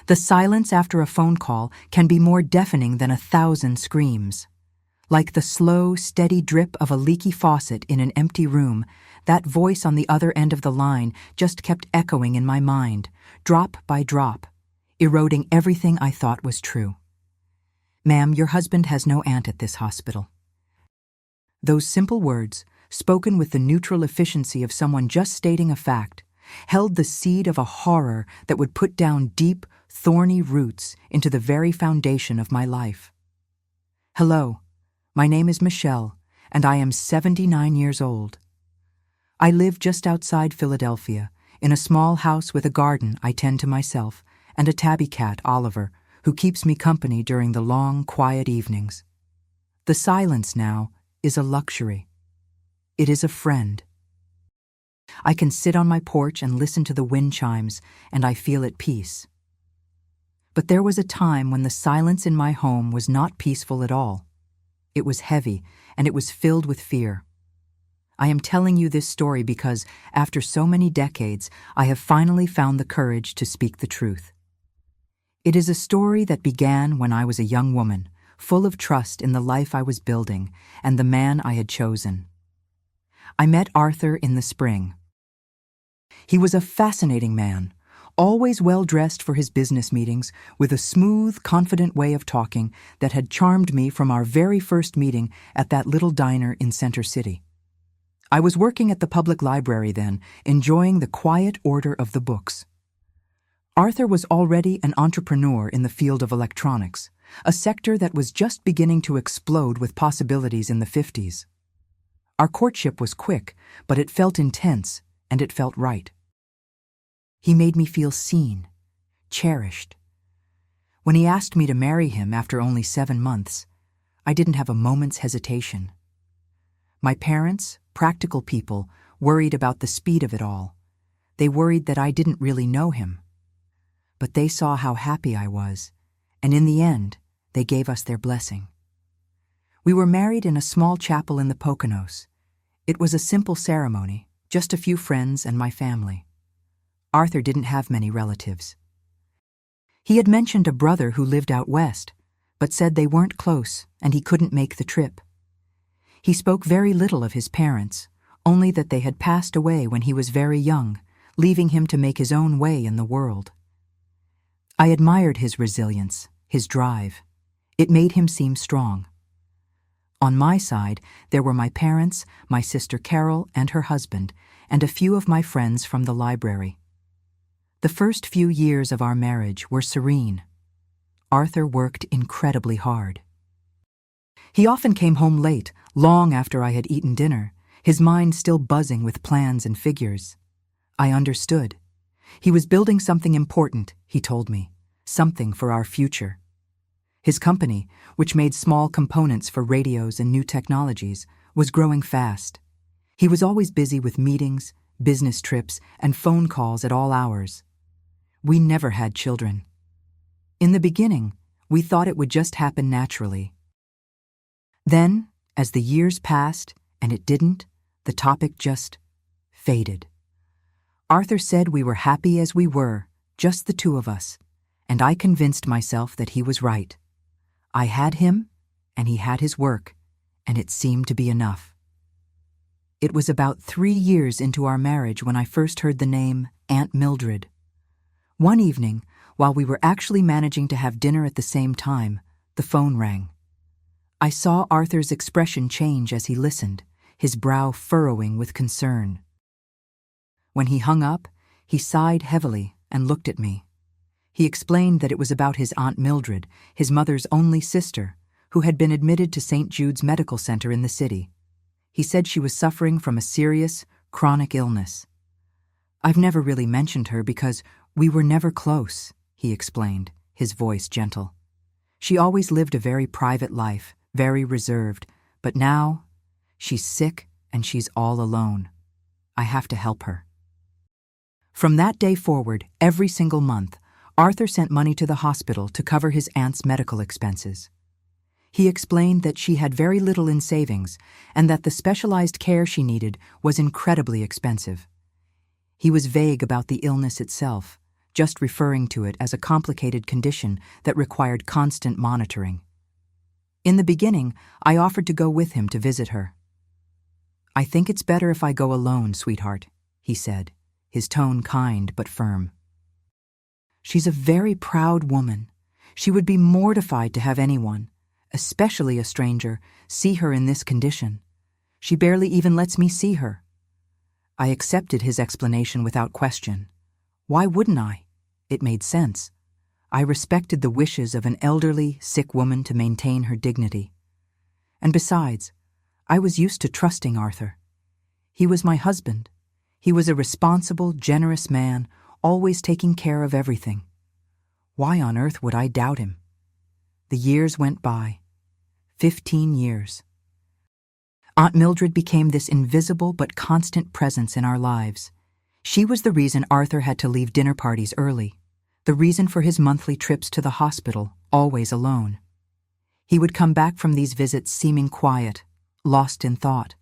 The silence after a phone call can be more deafening than 1,000 screams. Like the slow, steady drip of a leaky faucet in an empty room, that voice on the other end of the line just kept echoing in my mind, drop by drop, eroding everything I thought was true. "Ma'am, your husband has no aunt at this hospital." Those simple words, spoken with the neutral efficiency of someone just stating a fact, held the seed of a horror that would put down deep, thorny roots into the very foundation of my life. "Hello, my name is Michelle, and I am 79 years old. I live just outside Philadelphia, in a small house with a garden I tend to myself, and a tabby cat, Oliver, who keeps me company during the long, quiet evenings. The silence now is a luxury. It is a friend. I can sit on my porch and listen to the wind chimes, and I feel at peace. But there was a time when the silence in my home was not peaceful at all. It was heavy, and it was filled with fear. I am telling you this story because, after so many decades, I have finally found the courage to speak the truth. It is a story that began when I was a young woman, full of trust in the life I was building and the man I had chosen. I met Arthur in the spring. He was a fascinating man, always well-dressed for his business meetings, with a smooth, confident way of talking that had charmed me from our very first meeting at that little diner in Center City. I was working at the public library then, enjoying the quiet order of the books. Arthur was already an entrepreneur in the field of electronics, a sector that was just beginning to explode with possibilities in the 50s. Our courtship was quick, but it felt intense, and it felt right. He made me feel seen, cherished. When he asked me to marry him after only 7 months, I didn't have a moment's hesitation. My parents, practical people, worried about the speed of it all. They worried that I didn't really know him. But they saw how happy I was, and in the end, they gave us their blessing. We were married in a small chapel in the Poconos. It was a simple ceremony, just a few friends and my family. Arthur didn't have many relatives. He had mentioned a brother who lived out west, but said they weren't close and he couldn't make the trip. He spoke very little of his parents, only that they had passed away when he was very young, leaving him to make his own way in the world. I admired his resilience, his drive. It made him seem strong. On my side, there were my parents, my sister Carol and her husband, and a few of my friends from the library. The first few years of our marriage were serene. Arthur worked incredibly hard. He often came home late, long after I had eaten dinner, his mind still buzzing with plans and figures. I understood. He was building something important, he told me, something for our future. His company, which made small components for radios and new technologies, was growing fast. He was always busy with meetings, business trips, and phone calls at all hours. We never had children. In the beginning, we thought it would just happen naturally. Then, as the years passed, and it didn't, the topic just faded. Arthur said we were happy as we were, just the two of us, and I convinced myself that he was right. I had him, and he had his work, and it seemed to be enough. It was about 3 years into our marriage when I first heard the name Aunt Mildred. One evening, while we were actually managing to have dinner at the same time, the phone rang. I saw Arthur's expression change as he listened, his brow furrowing with concern. When he hung up, he sighed heavily and looked at me. He explained that it was about his Aunt Mildred, his mother's only sister, who had been admitted to St. Jude's Medical Center in the city. He said she was suffering from a serious, chronic illness. "I've never really mentioned her because we were never close," he explained, his voice gentle. "She always lived a very private life, very reserved, but now she's sick and she's all alone. I have to help her." From that day forward, every single month, Arthur sent money to the hospital to cover his aunt's medical expenses. He explained that she had very little in savings and that the specialized care she needed was incredibly expensive. He was vague about the illness itself, just referring to it as a complicated condition that required constant monitoring. In the beginning, I offered to go with him to visit her. "I think it's better if I go alone, sweetheart," he said, his tone kind but firm. "She's a very proud woman. She would be mortified to have anyone, especially a stranger, see her in this condition. She barely even lets me see her." I accepted his explanation without question. Why wouldn't I? It made sense. I respected the wishes of an elderly, sick woman to maintain her dignity. And besides, I was used to trusting Arthur. He was my husband. He was a responsible, generous man, always taking care of everything. Why on earth would I doubt him? The years went by. 15 years. Aunt Mildred became this invisible but constant presence in our lives. She was the reason Arthur had to leave dinner parties early, the reason for his monthly trips to the hospital, always alone. He would come back from these visits seeming quiet, lost in thought.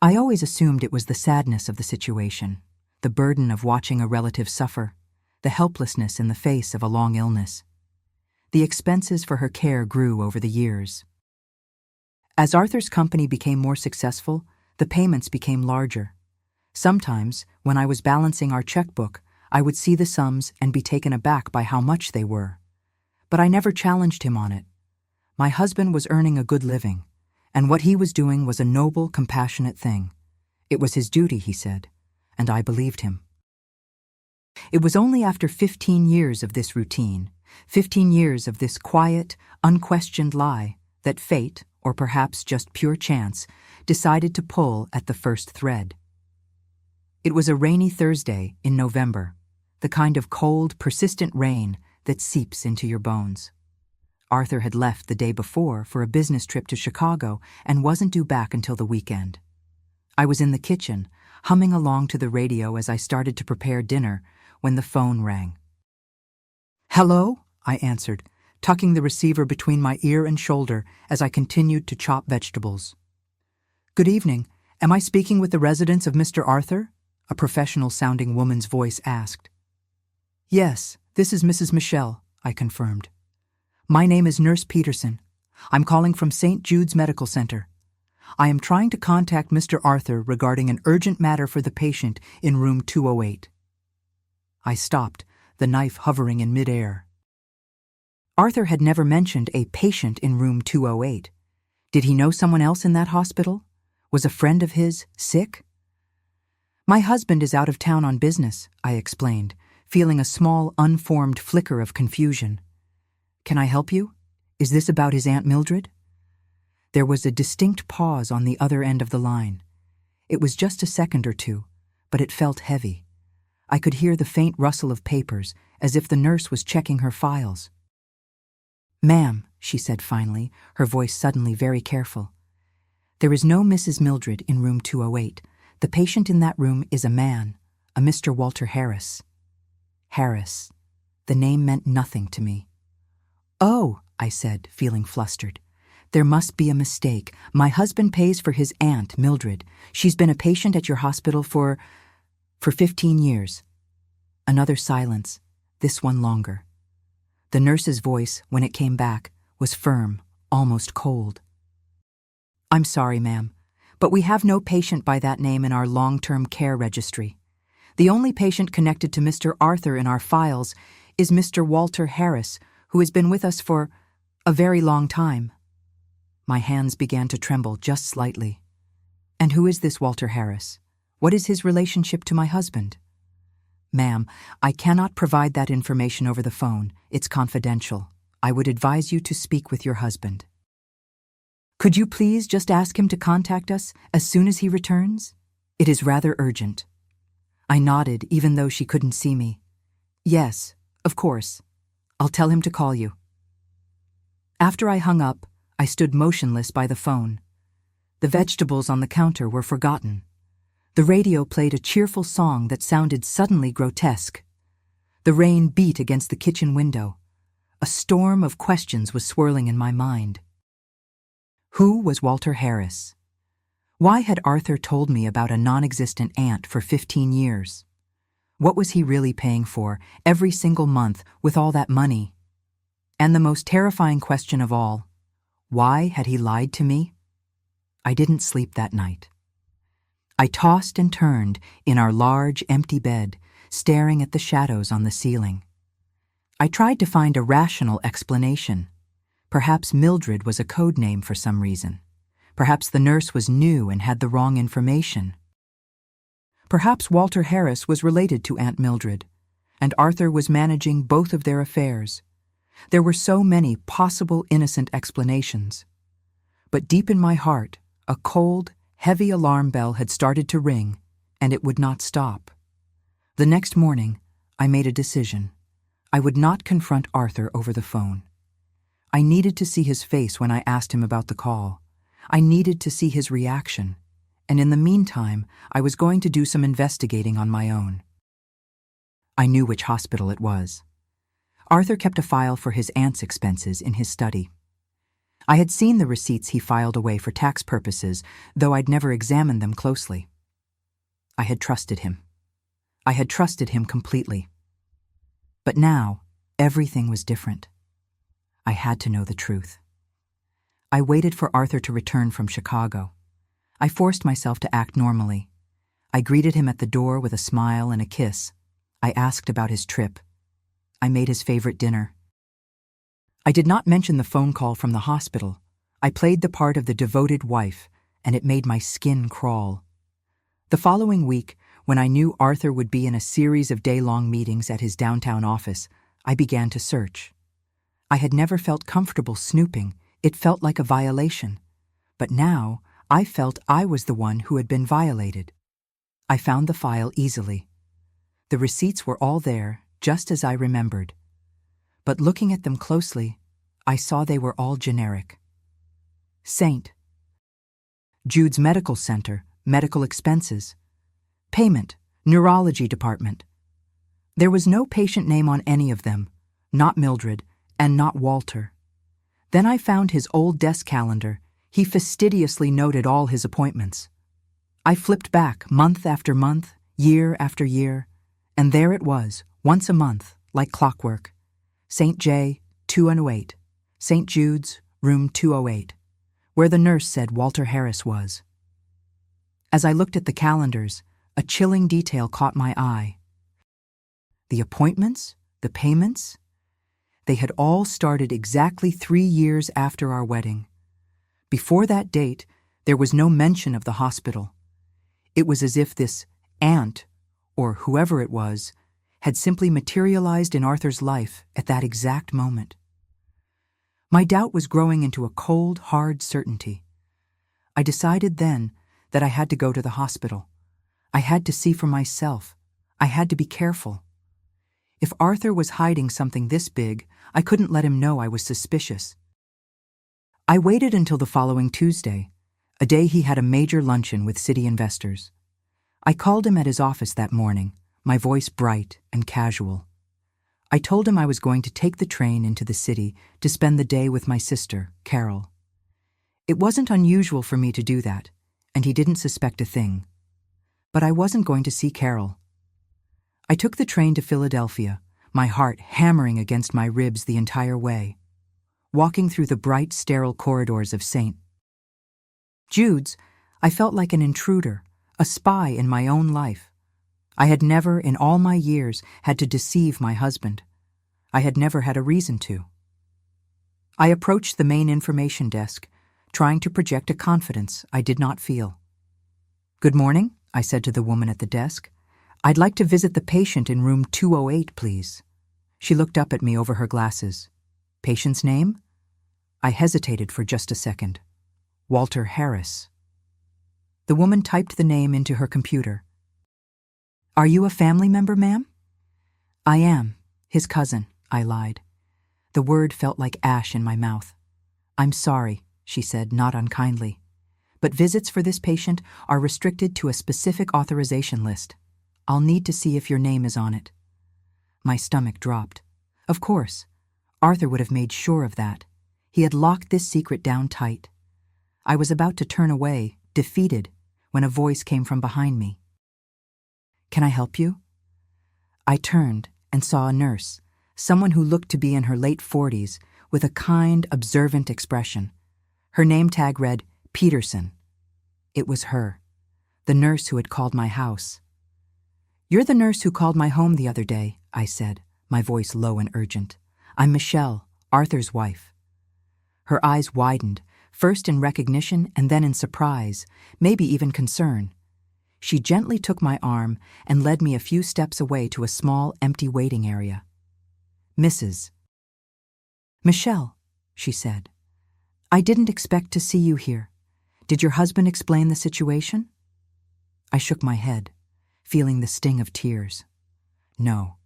I always assumed it was the sadness of the situation, the burden of watching a relative suffer, the helplessness in the face of a long illness. The expenses for her care grew over the years. As Arthur's company became more successful, the payments became larger. Sometimes, when I was balancing our checkbook, I would see the sums and be taken aback by how much they were. But I never challenged him on it. My husband was earning a good living, and what he was doing was a noble, compassionate thing. It was his duty, he said, and I believed him. It was only after 15 years of this routine, 15 years of this quiet, unquestioned lie, that fate, or perhaps just pure chance, decided to pull at the first thread. It was a rainy Thursday in November, the kind of cold, persistent rain that seeps into your bones. Arthur had left the day before for a business trip to Chicago and wasn't due back until the weekend. I was in the kitchen, humming along to the radio as I started to prepare dinner, when the phone rang. "Hello?" I answered, tucking the receiver between my ear and shoulder as I continued to chop vegetables. "Good evening. Am I speaking with the residence of Mr. Arthur?" a professional-sounding woman's voice asked. "Yes, this is Mrs. Michelle," I confirmed. "My name is Nurse Peterson. I'm calling from St. Jude's Medical Center. I am trying to contact Mr. Arthur regarding an urgent matter for the patient in room 208. I stopped, the knife hovering in midair. Arthur had never mentioned a patient in room 208. Did he know someone else in that hospital? Was a friend of his sick? "My husband is out of town on business," I explained, feeling a small, unformed flicker of confusion. "Can I help you? Is this about his Aunt Mildred?" There was a distinct pause on the other end of the line. It was just a second or two, but it felt heavy. I could hear the faint rustle of papers, as if the nurse was checking her files. "Ma'am," she said finally, her voice suddenly very careful. "There is no Mrs. Mildred in room 208. The patient in that room is a man, a Mr. Walter Harris." Harris. The name meant nothing to me. "Oh," I said, feeling flustered. "There must be a mistake. My husband pays for his Aunt Mildred. She's been a patient at your hospital for 15 years. Another silence, this one longer. The nurse's voice, when it came back, was firm, almost cold. "I'm sorry, ma'am, but we have no patient by that name in our long-term care registry. The only patient connected to Mr. Arthur in our files is Mr. Walter Harris, who has been with us for a very long time." My hands began to tremble just slightly. "And who is this Walter Harris? What is his relationship to my husband?" "Ma'am, I cannot provide that information over the phone. It's confidential. I would advise you to speak with your husband." "Could you please just ask him to contact us as soon as he returns? It is rather urgent." I nodded, even though she couldn't see me. "Yes, of course. I'll tell him to call you." After I hung up, I stood motionless by the phone. The vegetables on the counter were forgotten. The radio played a cheerful song that sounded suddenly grotesque. The rain beat against the kitchen window. A storm of questions was swirling in my mind. Who was Walter Harris? Why had Arthur told me about a non-existent aunt for 15 years? What was he really paying for every single month with all that money? And the most terrifying question of all, why had he lied to me? I didn't sleep that night. I tossed and turned in our large, empty bed, staring at the shadows on the ceiling. I tried to find a rational explanation. Perhaps Mildred was a code name for some reason. Perhaps the nurse was new and had the wrong information. Perhaps Walter Harris was related to Aunt Mildred, and Arthur was managing both of their affairs. There were so many possible innocent explanations. But deep in my heart, a cold, heavy alarm bell had started to ring, and it would not stop. The next morning, I made a decision. I would not confront Arthur over the phone. I needed to see his face when I asked him about the call. I needed to see his reaction, and in the meantime, I was going to do some investigating on my own. I knew which hospital it was. Arthur kept a file for his aunt's expenses in his study. I had seen the receipts he filed away for tax purposes, though I'd never examined them closely. I had trusted him. I had trusted him completely. But now, everything was different. I had to know the truth. I waited for Arthur to return from Chicago. I forced myself to act normally. I greeted him at the door with a smile and a kiss. I asked about his trip. I made his favorite dinner. I did not mention the phone call from the hospital. I played the part of the devoted wife, and it made my skin crawl. The following week, when I knew Arthur would be in a series of day-long meetings at his downtown office, I began to search. I had never felt comfortable snooping. It felt like a violation. But now, I felt I was the one who had been violated. I found the file easily. The receipts were all there, just as I remembered. But looking at them closely, I saw they were all generic. St. Jude's Medical Center, medical expenses. Payment, neurology department. There was no patient name on any of them, not Mildred, and not Walter. Then I found his old desk calendar. He fastidiously noted all his appointments. I flipped back month after month, year after year, and there it was, once a month, like clockwork. St. J, 208. St. Jude's, room 208, where the nurse said Walter Harris was. As I looked at the calendars, a chilling detail caught my eye. The appointments, the payments, they had all started exactly 3 years after our wedding. Before that date, there was no mention of the hospital. It was as if this aunt, or whoever it was, had simply materialized in Arthur's life at that exact moment. My doubt was growing into a cold, hard certainty. I decided then that I had to go to the hospital. I had to see for myself. I had to be careful. If Arthur was hiding something this big, I couldn't let him know I was suspicious. I waited until the following Tuesday, a day he had a major luncheon with city investors. I called him at his office that morning, my voice bright and casual. I told him I was going to take the train into the city to spend the day with my sister, Carol. It wasn't unusual for me to do that, and he didn't suspect a thing. But I wasn't going to see Carol. I took the train to Philadelphia, my heart hammering against my ribs the entire way. Walking through the bright, sterile corridors of St. Jude's, I felt like an intruder, a spy in my own life. I had never, in all my years, had to deceive my husband. I had never had a reason to. I approached the main information desk, trying to project a confidence I did not feel. "Good morning," I said to the woman at the desk. "I'd like to visit the patient in room 208, please." She looked up at me over her glasses. "Patient's name?" I hesitated for just a second. "Walter Harris." The woman typed the name into her computer. "Are you a family member, ma'am?" "I am. His cousin," I lied. The word felt like ash in my mouth. "I'm sorry," she said, not unkindly. "But visits for this patient are restricted to a specific authorization list. I'll need to see if your name is on it." My stomach dropped. Of course. Arthur would have made sure of that. He had locked this secret down tight. I was about to turn away, defeated, when a voice came from behind me. "Can I help you?" I turned and saw a nurse, someone who looked to be in her late 40s, with a kind, observant expression. Her name tag read Peterson. It was her, the nurse who had called my house. "You're the nurse who called my home the other day," I said, my voice low and urgent. "I'm Michelle, Arthur's wife." Her eyes widened, first in recognition and then in surprise, maybe even concern. She gently took my arm and led me a few steps away to a small, empty waiting area. "Mrs. Michelle," she said, "I didn't expect to see you here. Did your husband explain the situation?" I shook my head, feeling the sting of tears. "No,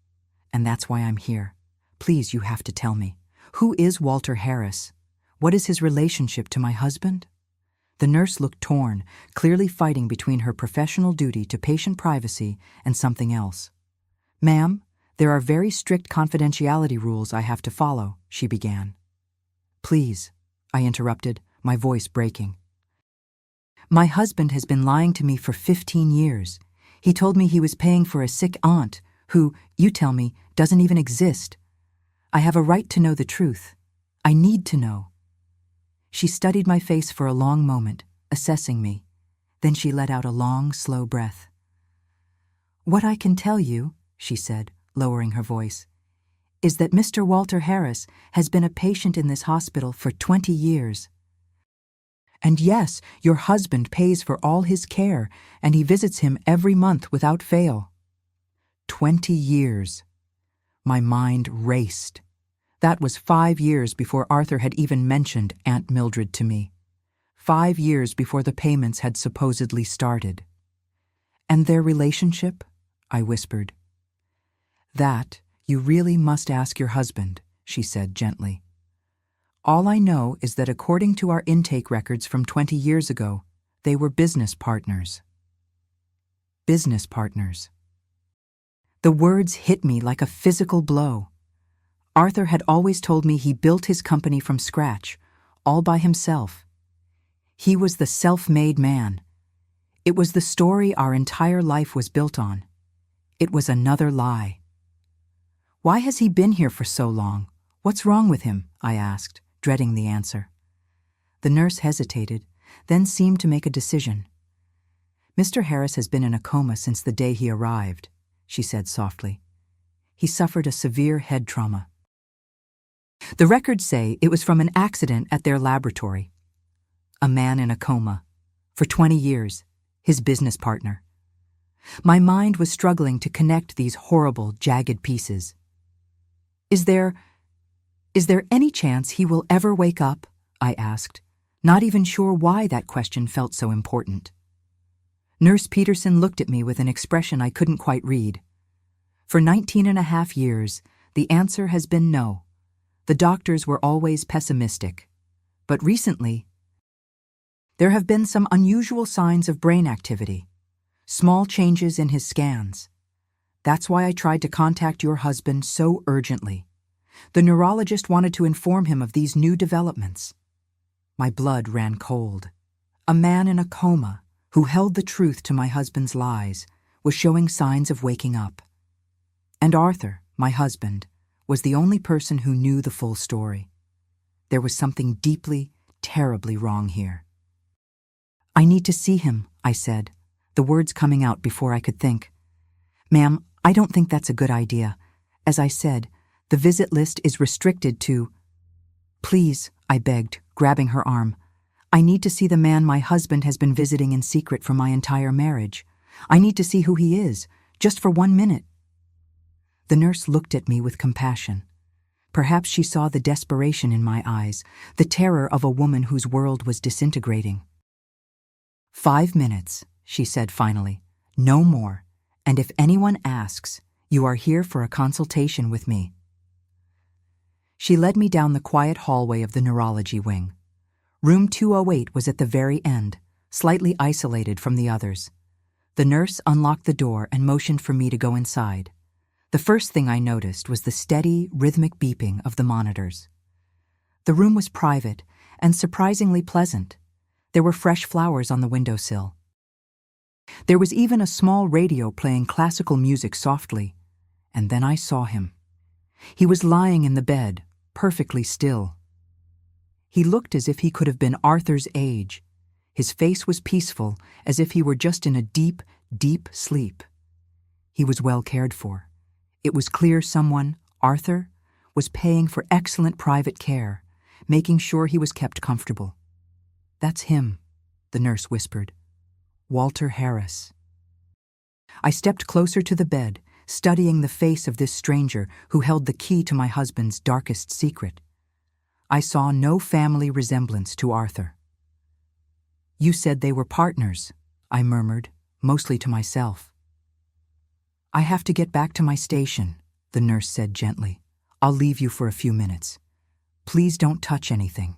and that's why I'm here. Please, you have to tell me. Who is Walter Harris? What is his relationship to my husband?" The nurse looked torn, clearly fighting between her professional duty to patient privacy and something else. "Ma'am, there are very strict confidentiality rules I have to follow," she began. "Please," I interrupted, my voice breaking. "My husband has been lying to me for 15 years. He told me he was paying for a sick aunt who, you tell me, doesn't even exist. I have a right to know the truth. I need to know." She studied my face for a long moment, assessing me. Then she let out a long, slow breath. "What I can tell you," she said, lowering her voice, "is that Mr. Walter Harris has been a patient in this hospital for 20 years. And yes, your husband pays for all his care, and he visits him every month without fail." 20 years. My mind raced. That was 5 years before Arthur had even mentioned Aunt Mildred to me. 5 years before the payments had supposedly started. "And their relationship?" I whispered. "That you really must ask your husband," she said gently. "All I know is that according to our intake records from 20 years ago, they were business partners." Business partners. The words hit me like a physical blow. Arthur had always told me he built his company from scratch, all by himself. He was the self-made man. It was the story our entire life was built on. It was another lie. "Why has he been here for so long? What's wrong with him?" I asked, dreading the answer. The nurse hesitated, then seemed to make a decision. "Mr. Harris has been in a coma since the day he arrived," she said softly. "He suffered a severe head trauma. The records say it was from an accident at their laboratory. A man in a coma. For 20 years. His business partner." My mind was struggling to connect these horrible, jagged pieces. Is there any chance he will ever wake up?" I asked, not even sure why that question felt so important. Nurse Peterson looked at me with an expression I couldn't quite read. "For 19.5 years, the answer has been no. The doctors were always pessimistic. But recently, there have been some unusual signs of brain activity, small changes in his scans. That's why I tried to contact your husband so urgently. The neurologist wanted to inform him of these new developments." My blood ran cold. A man in a coma, who held the truth to my husband's lies, was showing signs of waking up. And Arthur, my husband, was the only person who knew the full story. There was something deeply, terribly wrong here. "I need to see him," I said, the words coming out before I could think. "Ma'am, I don't think that's a good idea. As I said, the visit list is restricted to—" "Please," I begged, grabbing her arm. "I need to see the man my husband has been visiting in secret for my entire marriage. I need to see who he is, just for 1 minute." The nurse looked at me with compassion. Perhaps she saw the desperation in my eyes, the terror of a woman whose world was disintegrating. 5 minutes, she said finally. "No more. And if anyone asks, you are here for a consultation with me." She led me down the quiet hallway of the neurology wing. Room 208 was at the very end, slightly isolated from the others. The nurse unlocked the door and motioned for me to go inside. The first thing I noticed was the steady, rhythmic beeping of the monitors. The room was private and surprisingly pleasant. There were fresh flowers on the windowsill. There was even a small radio playing classical music softly, And then I saw him. He was lying in the bed, perfectly still. He looked as if he could have been Arthur's age. His face was peaceful, as if he were just in a deep, deep sleep. He was well cared for. It was clear someone, Arthur, was paying for excellent private care, making sure he was kept comfortable. "That's him," the nurse whispered. "Walter Harris." I stepped closer to the bed, studying the face of this stranger who held the key to my husband's darkest secret. I saw no family resemblance to Arthur. "You said they were partners," I murmured, mostly to myself. "I have to get back to my station," the nurse said gently. "I'll leave you for a few minutes. Please don't touch anything."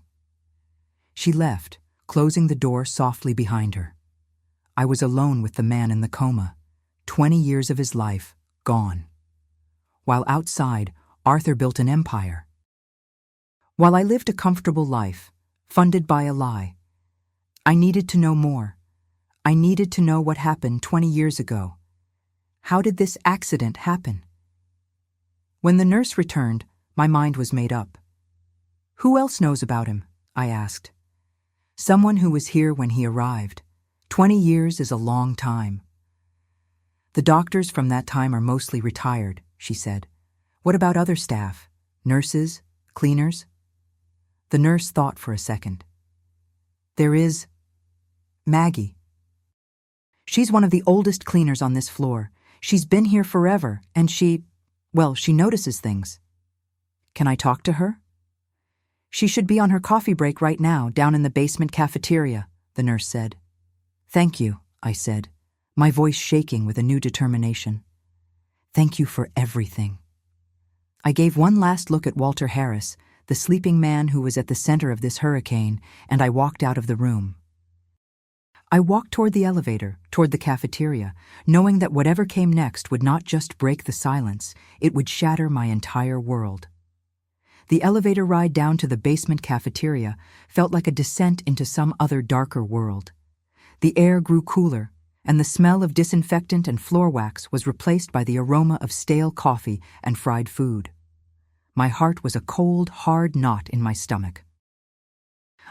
She left, closing the door softly behind her. I was alone with the man in the coma, 20 years of his life gone. While outside, Arthur built an empire. While I lived a comfortable life, funded by a lie, I needed to know more. I needed to know what happened 20 years ago. How did this accident happen? When the nurse returned, my mind was made up. "Who else knows about him?" I asked. "Someone who was here when he arrived. 20 years is a long time." "The doctors from that time are mostly retired," she said. "What about other staff? Nurses? Cleaners?" The nurse thought for a second. "There is Maggie. She's one of the oldest cleaners on this floor. She's been here forever, and she notices things." "Can I talk to her?" "She should be on her coffee break right now, down in the basement cafeteria," the nurse said. "Thank you," I said, my voice shaking with a new determination. "Thank you for everything." I gave one last look at Walter Harris, the sleeping man who was at the center of this hurricane, and I walked out of the room. I walked toward the elevator, toward the cafeteria, knowing that whatever came next would not just break the silence, it would shatter my entire world. The elevator ride down to the basement cafeteria felt like a descent into some other darker world. The air grew cooler, and the smell of disinfectant and floor wax was replaced by the aroma of stale coffee and fried food. My heart was a cold, hard knot in my stomach.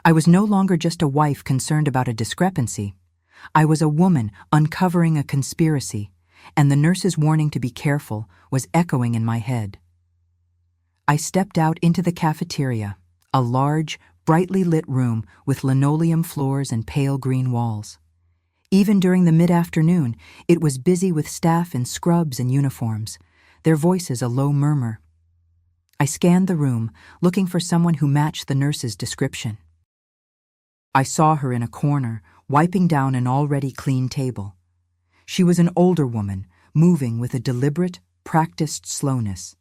I was no longer just a wife concerned about a discrepancy. I was a woman uncovering a conspiracy, and the nurse's warning to be careful was echoing in my head. I stepped out into the cafeteria, a large, brightly lit room with linoleum floors and pale green walls. Even during the mid-afternoon, it was busy with staff in scrubs and uniforms, their voices a low murmur. I scanned the room, looking for someone who matched the nurse's description. I saw her in a corner, wiping down an already clean table. She was an older woman, moving with a deliberate, practiced slowness.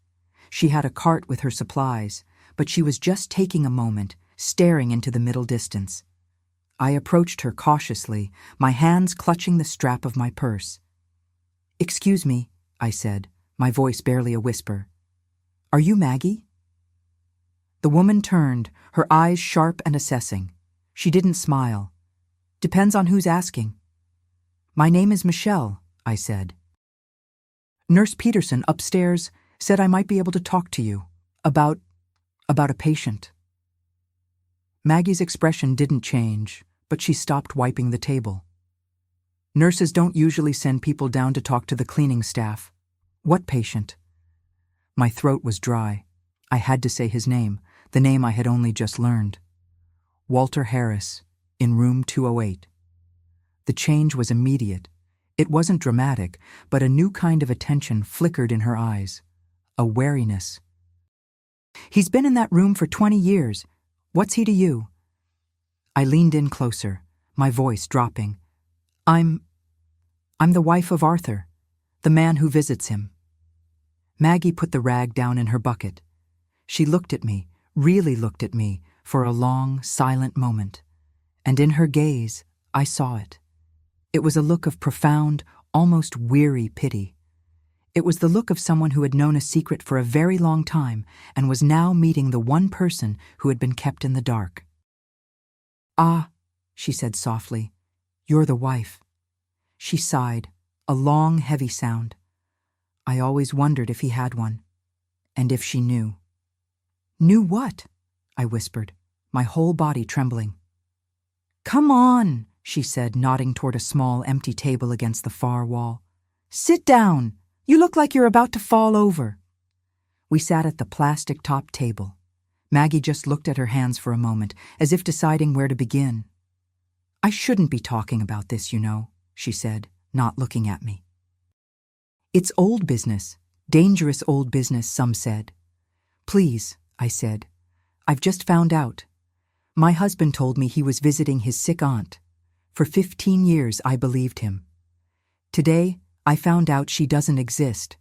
She had a cart with her supplies, but she was just taking a moment, staring into the middle distance. I approached her cautiously, my hands clutching the strap of my purse. "Excuse me," I said, my voice barely a whisper. "Are you Maggie?" The woman turned, her eyes sharp and assessing. She didn't smile. "Depends on who's asking." "My name is Michelle," I said. "Nurse Peterson upstairs said I might be able to talk to you about a patient." Maggie's expression didn't change, but she stopped wiping the table. "Nurses don't usually send people down to talk to the cleaning staff. What patient?" My throat was dry. I had to say his name, the name I had only just learned. Walter Harris, in room 208. The change was immediate. It wasn't dramatic, but a new kind of attention flickered in her eyes. A wariness. "He's been in that room for 20 years. What's he to you?" I leaned in closer, my voice dropping. I'm the wife of Arthur, the man who visits him." Maggie put the rag down in her bucket. She looked at me, really looked at me, for a long, silent moment. And in her gaze, I saw it. It was a look of profound, almost weary pity. It was the look of someone who had known a secret for a very long time and was now meeting the one person who had been kept in the dark. "Ah," she said softly, "you're the wife." She sighed, a long, heavy sound. I always wondered if he had one, and if she knew. Knew what? I whispered, my whole body trembling. Come on, she said, nodding toward a small, empty table against the far wall. Sit down. You look like you're about to fall over. We sat at the plastic-topped table. Maggie just looked at her hands for a moment, as if deciding where to begin. I shouldn't be talking about this, you know, she said, not looking at me. It's old business, dangerous old business, some said. Please, I said. I've just found out. My husband told me he was visiting his sick aunt. For 15 years I believed him. Today, I found out she doesn't exist,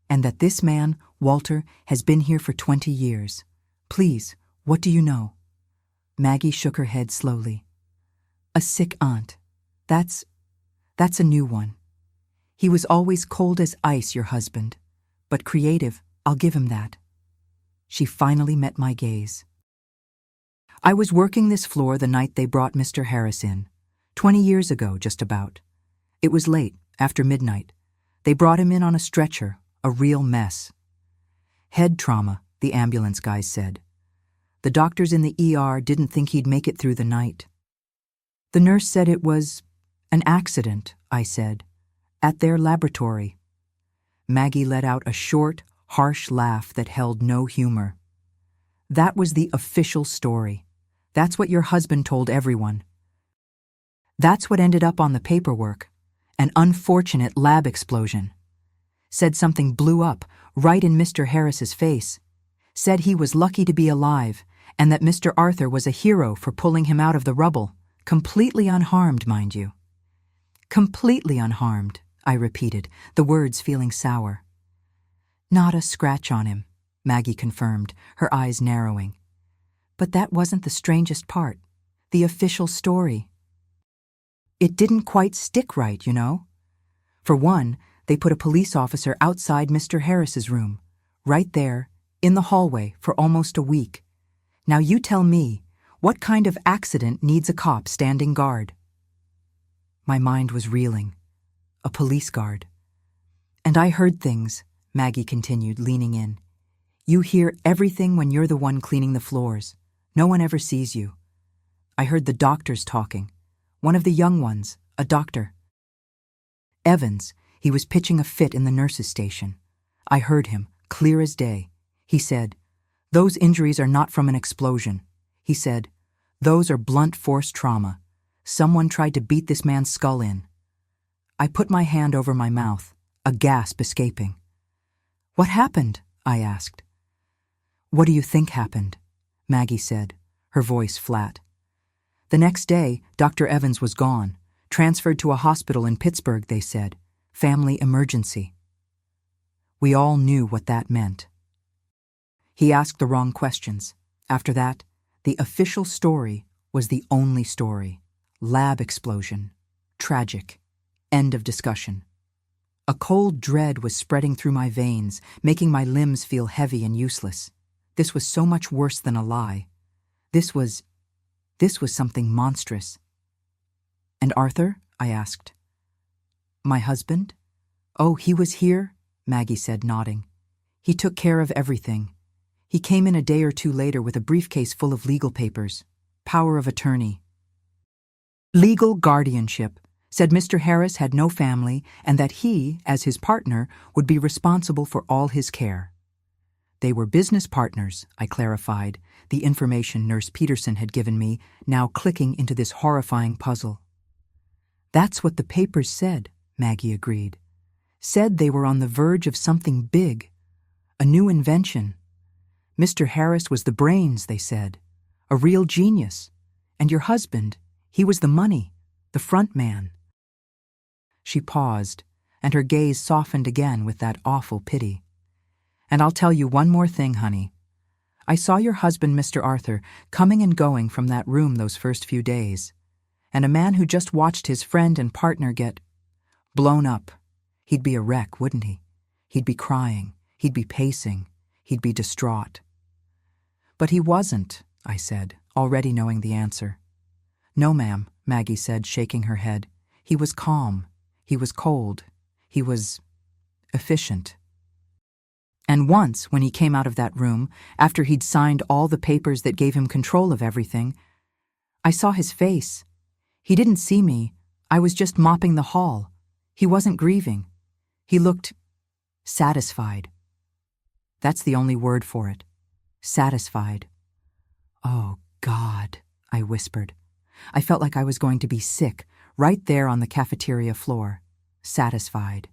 and that this man, Walter, has been here for 20 years. Please, what do you know? Maggie shook her head slowly. A sick aunt. That's a new one. He was always cold as ice, your husband, but creative, I'll give him that. She finally met my gaze. I was working this floor the night they brought Mr. Harris in, 20 years ago, just about. It was late, after midnight. They brought him in on a stretcher, a real mess. Head trauma, the ambulance guys said. The doctors in the ER didn't think he'd make it through the night. The nurse said it was an accident, I said, at their laboratory. Maggie let out a short, harsh laugh that held no humor. That was the official story. That's what your husband told everyone. That's what ended up on the paperwork. An unfortunate lab explosion. Said something blew up right in Mr. Harris's face. Said he was lucky to be alive and that Mr. Arthur was a hero for pulling him out of the rubble, completely unharmed, mind you. Completely unharmed, I repeated, the words feeling sour. Not a scratch on him, Maggie confirmed, her eyes narrowing. But that wasn't the strangest part, the official story. It didn't quite stick right, you know. For one, they put a police officer outside Mr. Harris's room, right there, in the hallway, for almost a week. Now you tell me, what kind of accident needs a cop standing guard? My mind was reeling. A police guard. And I heard things, Maggie continued, leaning in. You hear everything when you're the one cleaning the floors. No one ever sees you. I heard the doctors talking. One of the young ones, a doctor. Evans, he was pitching a fit in the nurses' station. I heard him, clear as day. He said, those injuries are not from an explosion. He said, those are blunt force trauma. Someone tried to beat this man's skull in. I put my hand over my mouth, a gasp escaping. What happened? I asked. What do you think happened? Maggie said, her voice flat. The next day, Dr. Evans was gone, transferred to a hospital in Pittsburgh, they said. Family emergency. We all knew what that meant. He asked the wrong questions. After that, the official story was the only story. Lab explosion. Tragic. End of discussion. A cold dread was spreading through my veins, making my limbs feel heavy and useless. This was so much worse than a lie. This was something monstrous. And Arthur? I asked. My husband? Oh, he was here? Maggie said, nodding. He took care of everything. He came in a day or two later with a briefcase full of legal papers. Power of attorney. Legal guardianship. Said Mr. Harris had no family and that he, as his partner, would be responsible for all his care. They were business partners, I clarified, the information Nurse Peterson had given me, now clicking into this horrifying puzzle. That's what the papers said, Maggie agreed. Said they were on the verge of something big, a new invention. Mr. Harris was the brains, they said, a real genius. And your husband, he was the money, the front man. She paused, and her gaze softened again with that awful pity. And I'll tell you one more thing, honey. I saw your husband, Mr. Arthur, coming and going from that room those first few days. And a man who just watched his friend and partner get blown up. He'd be a wreck, wouldn't he? He'd be crying. He'd be pacing. He'd be distraught. But he wasn't, I said, already knowing the answer. No, ma'am, Maggie said, shaking her head. He was calm. He was cold. He was efficient. And once, when he came out of that room, after he'd signed all the papers that gave him control of everything, I saw his face. He didn't see me. I was just mopping the hall. He wasn't grieving. He looked satisfied. That's the only word for it. Satisfied. Oh, God, I whispered. I felt like I was going to be sick, right there on the cafeteria floor. Satisfied.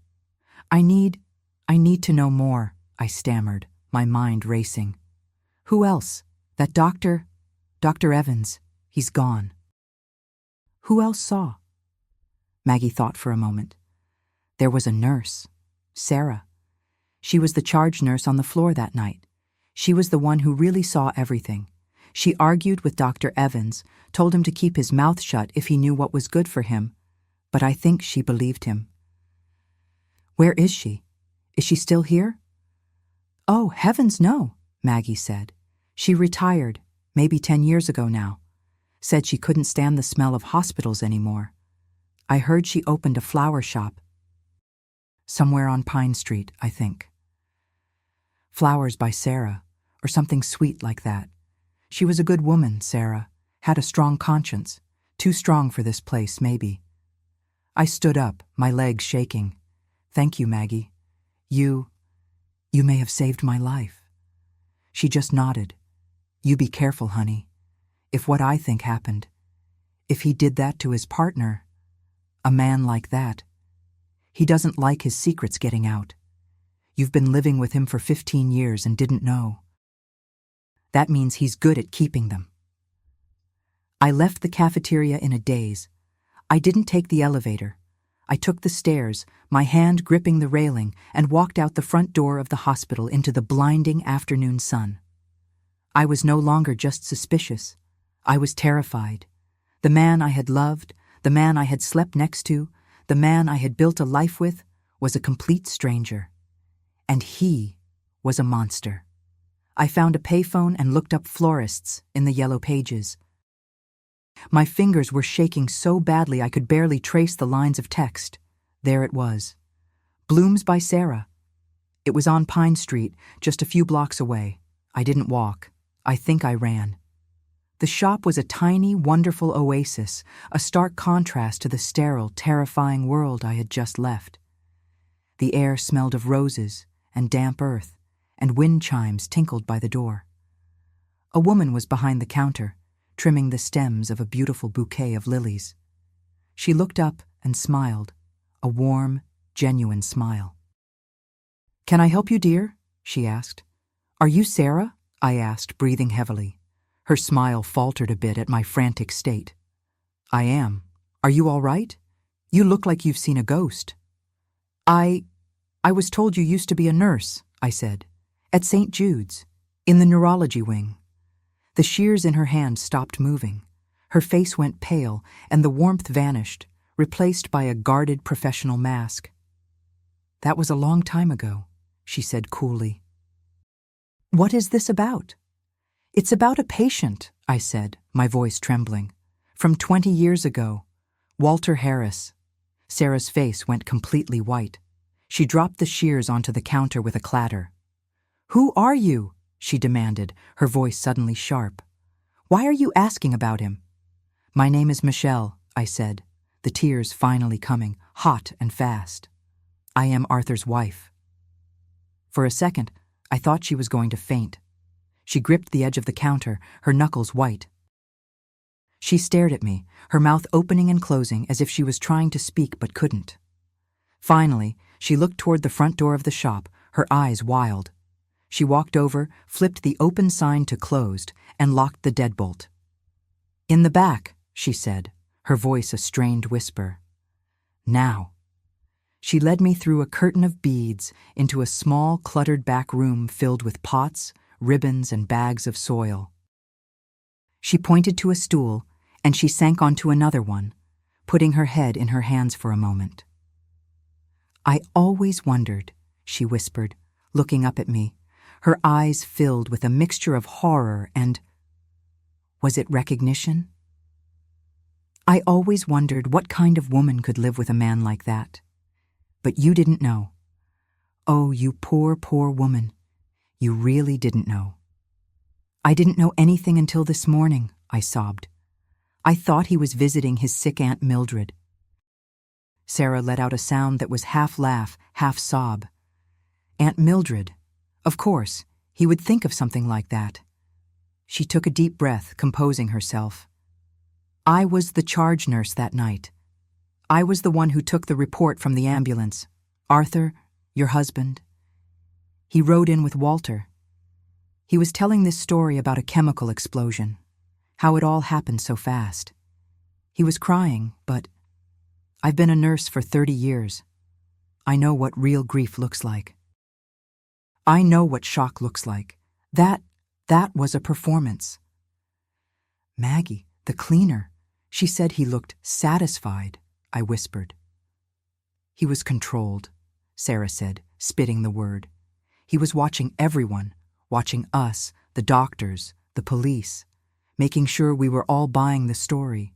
I need to know more, I stammered, my mind racing. Who else? That doctor? Dr. Evans. He's gone. Who else saw? Maggie thought for a moment. There was a nurse, Sarah. She was the charge nurse on the floor that night. She was the one who really saw everything. She argued with Dr. Evans, told him to keep his mouth shut if he knew what was good for him, but I think she believed him. Where is she? Is she still here? Oh, heavens no, Maggie said. She retired, maybe 10 years ago now. Said she couldn't stand the smell of hospitals anymore. I heard she opened a flower shop. Somewhere on Pine Street, I think. Flowers by Sarah, or something sweet like that. She was a good woman, Sarah. Had a strong conscience. Too strong for this place, maybe. I stood up, my legs shaking. Thank you, Maggie. You may have saved my life. She just nodded. You be careful, honey. If what I think happened, if he did that to his partner, a man like that, he doesn't like his secrets getting out. You've been living with him for 15 years and didn't know. That means he's good at keeping them. I left the cafeteria in a daze. I didn't take the elevator. I took the stairs, my hand gripping the railing, and walked out the front door of the hospital into the blinding afternoon sun. I was no longer just suspicious. I was terrified. The man I had loved, the man I had slept next to, the man I had built a life with, was a complete stranger. And he was a monster. I found a payphone and looked up florists in the yellow pages. My fingers were shaking so badly I could barely trace the lines of text. There it was. Blooms by Sarah. It was on Pine Street, just a few blocks away. I didn't walk. I think I ran. The shop was a tiny, wonderful oasis, a stark contrast to the sterile, terrifying world I had just left. The air smelled of roses and damp earth, and wind chimes tinkled by the door. A woman was behind the counter, trimming the stems of a beautiful bouquet of lilies. She looked up and smiled, a warm, genuine smile. "Can I help you, dear?" she asked. "Are you Sarah?" I asked, breathing heavily. Her smile faltered a bit at my frantic state. "I am. Are you all right? You look like you've seen a ghost." I was told you used to be a nurse," I said, "at St. Jude's, in the neurology wing." The shears in her hand stopped moving. Her face went pale, and the warmth vanished, replaced by a guarded professional mask. "That was a long time ago," she said coolly. "What is this about?" "It's about a patient," I said, my voice trembling. "From 20 years ago. Walter Harris." Sarah's face went completely white. She dropped the shears onto the counter with a clatter. "Who are you?" she demanded, her voice suddenly sharp. "Why are you asking about him?" "My name is Michelle," I said, the tears finally coming, hot and fast. "I am Arthur's wife." For a second, I thought she was going to faint. She gripped the edge of the counter, her knuckles white. She stared at me, her mouth opening and closing as if she was trying to speak but couldn't. Finally, she looked toward the front door of the shop, her eyes wild. She walked over, flipped the open sign to closed, and locked the deadbolt. "In the back," she said, her voice a strained whisper. "Now." She led me through a curtain of beads into a small, cluttered back room filled with pots, ribbons, and bags of soil. She pointed to a stool, and she sank onto another one, putting her head in her hands for a moment. "I always wondered," she whispered, looking up at me, her eyes filled with a mixture of horror and, was it recognition? "I always wondered what kind of woman could live with a man like that. But you didn't know. Oh, you poor, poor woman. You really didn't know. I didn't know anything until this morning, I sobbed. I thought he was visiting his sick Aunt Mildred. Sarah let out a sound that was half laugh, half sob. Aunt Mildred. Of course, he would think of something like that. She took a deep breath, composing herself. I was the charge nurse that night. I was the one who took the report from the ambulance. Arthur, your husband. He rode in with Walter. He was telling this story about a chemical explosion, how it all happened so fast. He was crying, but I've been a nurse for 30 years. I know what real grief looks like. I know what shock looks like. That was a performance. Maggie, the cleaner, she said he looked satisfied, I whispered. He was controlled, Sarah said, spitting the word. He was watching everyone, watching us, the doctors, the police, making sure we were all buying the story.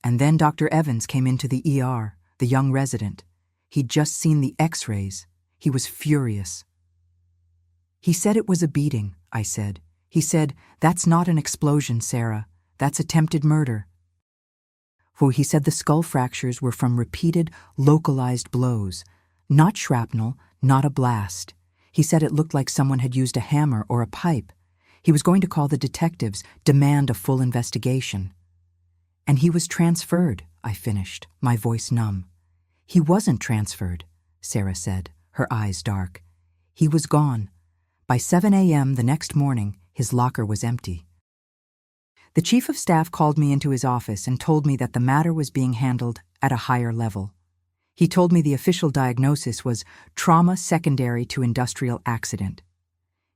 And then Dr. Evans came into the ER, the young resident. He'd just seen the X-rays. He was furious. He said it was a beating, I said. He said, that's not an explosion, Sarah. That's attempted murder. For he said the skull fractures were from repeated, localized blows. Not shrapnel, not a blast. He said it looked like someone had used a hammer or a pipe. He was going to call the detectives, demand a full investigation. And he was transferred, I finished, my voice numb. He wasn't transferred, Sarah said, her eyes dark. He was gone. By 7 a.m. the next morning, his locker was empty. The chief of staff called me into his office and told me that the matter was being handled at a higher level. He told me the official diagnosis was trauma secondary to industrial accident.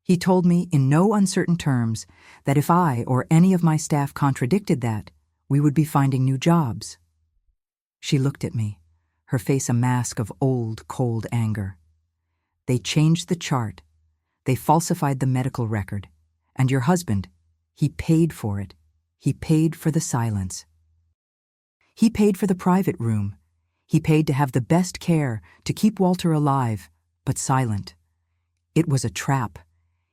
He told me in no uncertain terms that if I or any of my staff contradicted that, we would be finding new jobs. She looked at me, her face a mask of old, cold anger. They changed the chart. They falsified the medical record. And your husband, he paid for it. He paid for the silence. He paid for the private room. He paid to have the best care, to keep Walter alive, but silent. It was a trap.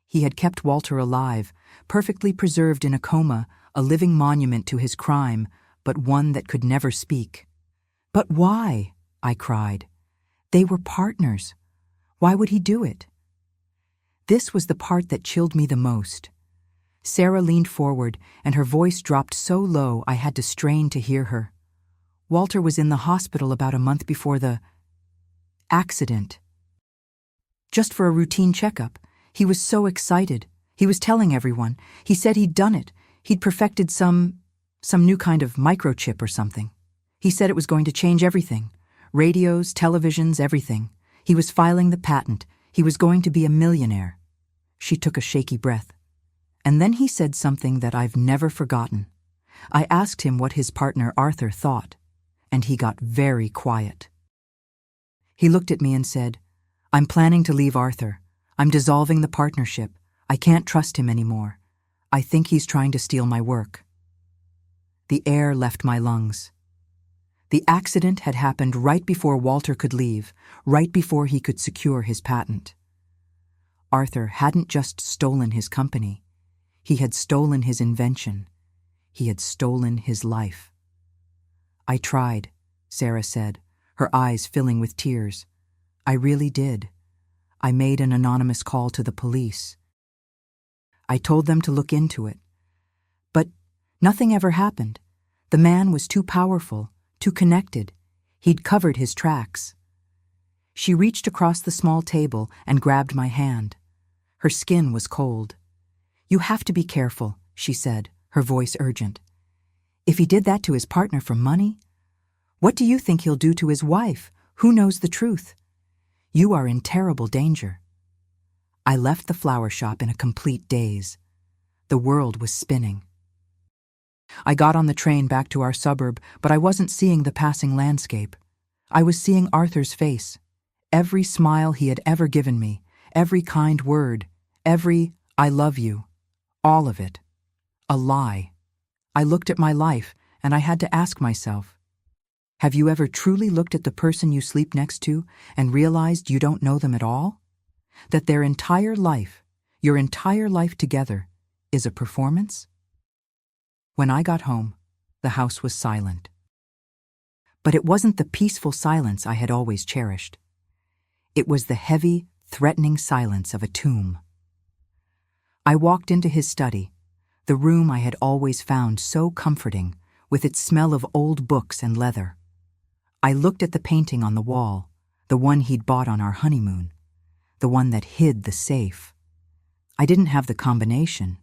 He had kept Walter alive, perfectly preserved in a coma, a living monument to his crime, but one that could never speak. But why? I cried. They were partners. Why would he do it? This was the part that chilled me the most. Sarah leaned forward, and her voice dropped so low I had to strain to hear her. Walter was in the hospital about a month before the accident. Just for a routine checkup. He was so excited. He was telling everyone. He said he'd done it. He'd perfected some new kind of microchip or something. He said it was going to change everything. Radios, televisions, everything. He was filing the patent. He was going to be a millionaire. She took a shaky breath. And then he said something that I've never forgotten. I asked him what his partner Arthur thought, and he got very quiet. He looked at me and said, I'm planning to leave Arthur. I'm dissolving the partnership. I can't trust him anymore. I think he's trying to steal my work. The air left my lungs. The accident had happened right before Walter could leave, right before he could secure his patent. Arthur hadn't just stolen his company. He had stolen his invention. He had stolen his life. I tried, Sarah said, her eyes filling with tears. I really did. I made an anonymous call to the police. I told them to look into it. But nothing ever happened. The man was too powerful, too connected. He'd covered his tracks. She reached across the small table and grabbed my hand. Her skin was cold. You have to be careful, she said, her voice urgent. If he did that to his partner for money, what do you think he'll do to his wife? Who knows the truth? You are in terrible danger. I left the flower shop in a complete daze. The world was spinning. I got on the train back to our suburb, but I wasn't seeing the passing landscape. I was seeing Arthur's face. Every smile he had ever given me, every kind word, every I love you. All of it. A lie. I looked at my life, and I had to ask myself, have you ever truly looked at the person you sleep next to and realized you don't know them at all? That their entire life, Your entire life together is a performance? When I got home, the house was silent. But it wasn't the peaceful silence I had always cherished. It was the heavy, threatening silence of a tomb. I walked into his study, the room I had always found so comforting, with its smell of old books and leather. I looked at the painting on the wall, the one he'd bought on our honeymoon, the one that hid the safe. I didn't have the combination.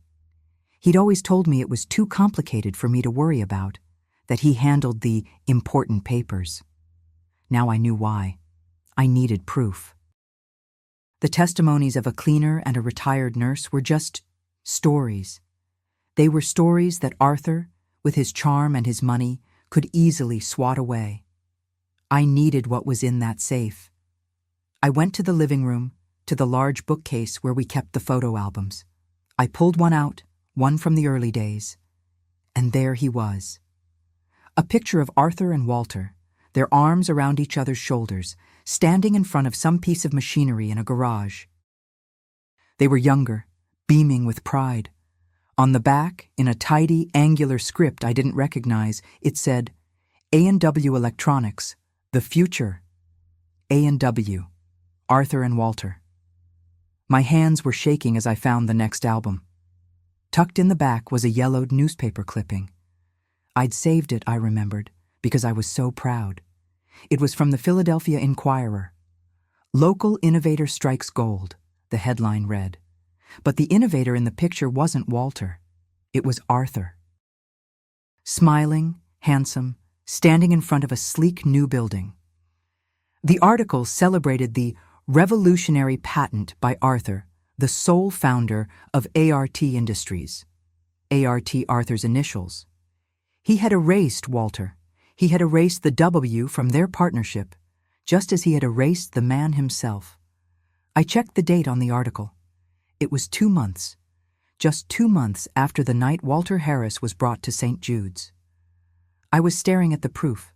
He'd always told me it was too complicated for me to worry about, that he handled the important papers. Now I knew why. I needed proof. The testimonies of a cleaner and a retired nurse were just stories. They were stories that Arthur, with his charm and his money, could easily swat away. I needed what was in that safe. I went to the living room, to the large bookcase where we kept the photo albums. I pulled one out, one from the early days, and there he was. A picture of Arthur and Walter, their arms around each other's shoulders, standing in front of some piece of machinery in a garage. They were younger, beaming with pride. On the back, in a tidy, angular script I didn't recognize, it said, A&W Electronics, the future. A&W, Arthur and Walter. My hands were shaking as I found the next album. Tucked in the back was a yellowed newspaper clipping. I'd saved it, I remembered, because I was so proud. It was from the Philadelphia Inquirer. Local innovator strikes gold, the headline read. But the innovator in the picture wasn't Walter. It was Arthur. Smiling, handsome, standing in front of a sleek new building. The article celebrated the revolutionary patent by Arthur, the sole founder of ART Industries. ART, Arthur's initials. He had erased Walter. He had erased the W from their partnership, just as he had erased the man himself. I checked the date on the article. It was 2 months, just 2 months after the night Walter Harris was brought to St. Jude's. I was staring at the proof.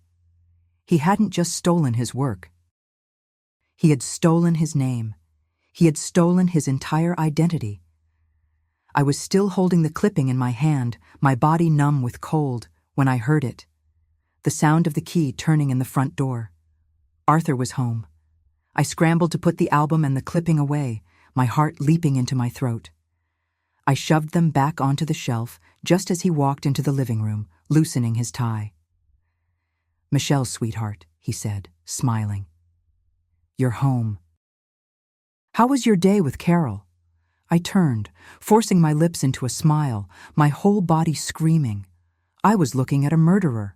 He hadn't just stolen his work. He had stolen his name. He had stolen his entire identity. I was still holding the clipping in my hand, my body numb with cold, when I heard it. The sound of the key turning in the front door. Arthur was home. I scrambled to put the album and the clipping away, my heart leaping into my throat. I shoved them back onto the shelf just as he walked into the living room, loosening his tie. "Michelle, sweetheart," he said, smiling. "You're home." "How was your day with Carol?" I turned, forcing my lips into a smile, my whole body screaming. I was looking at a murderer.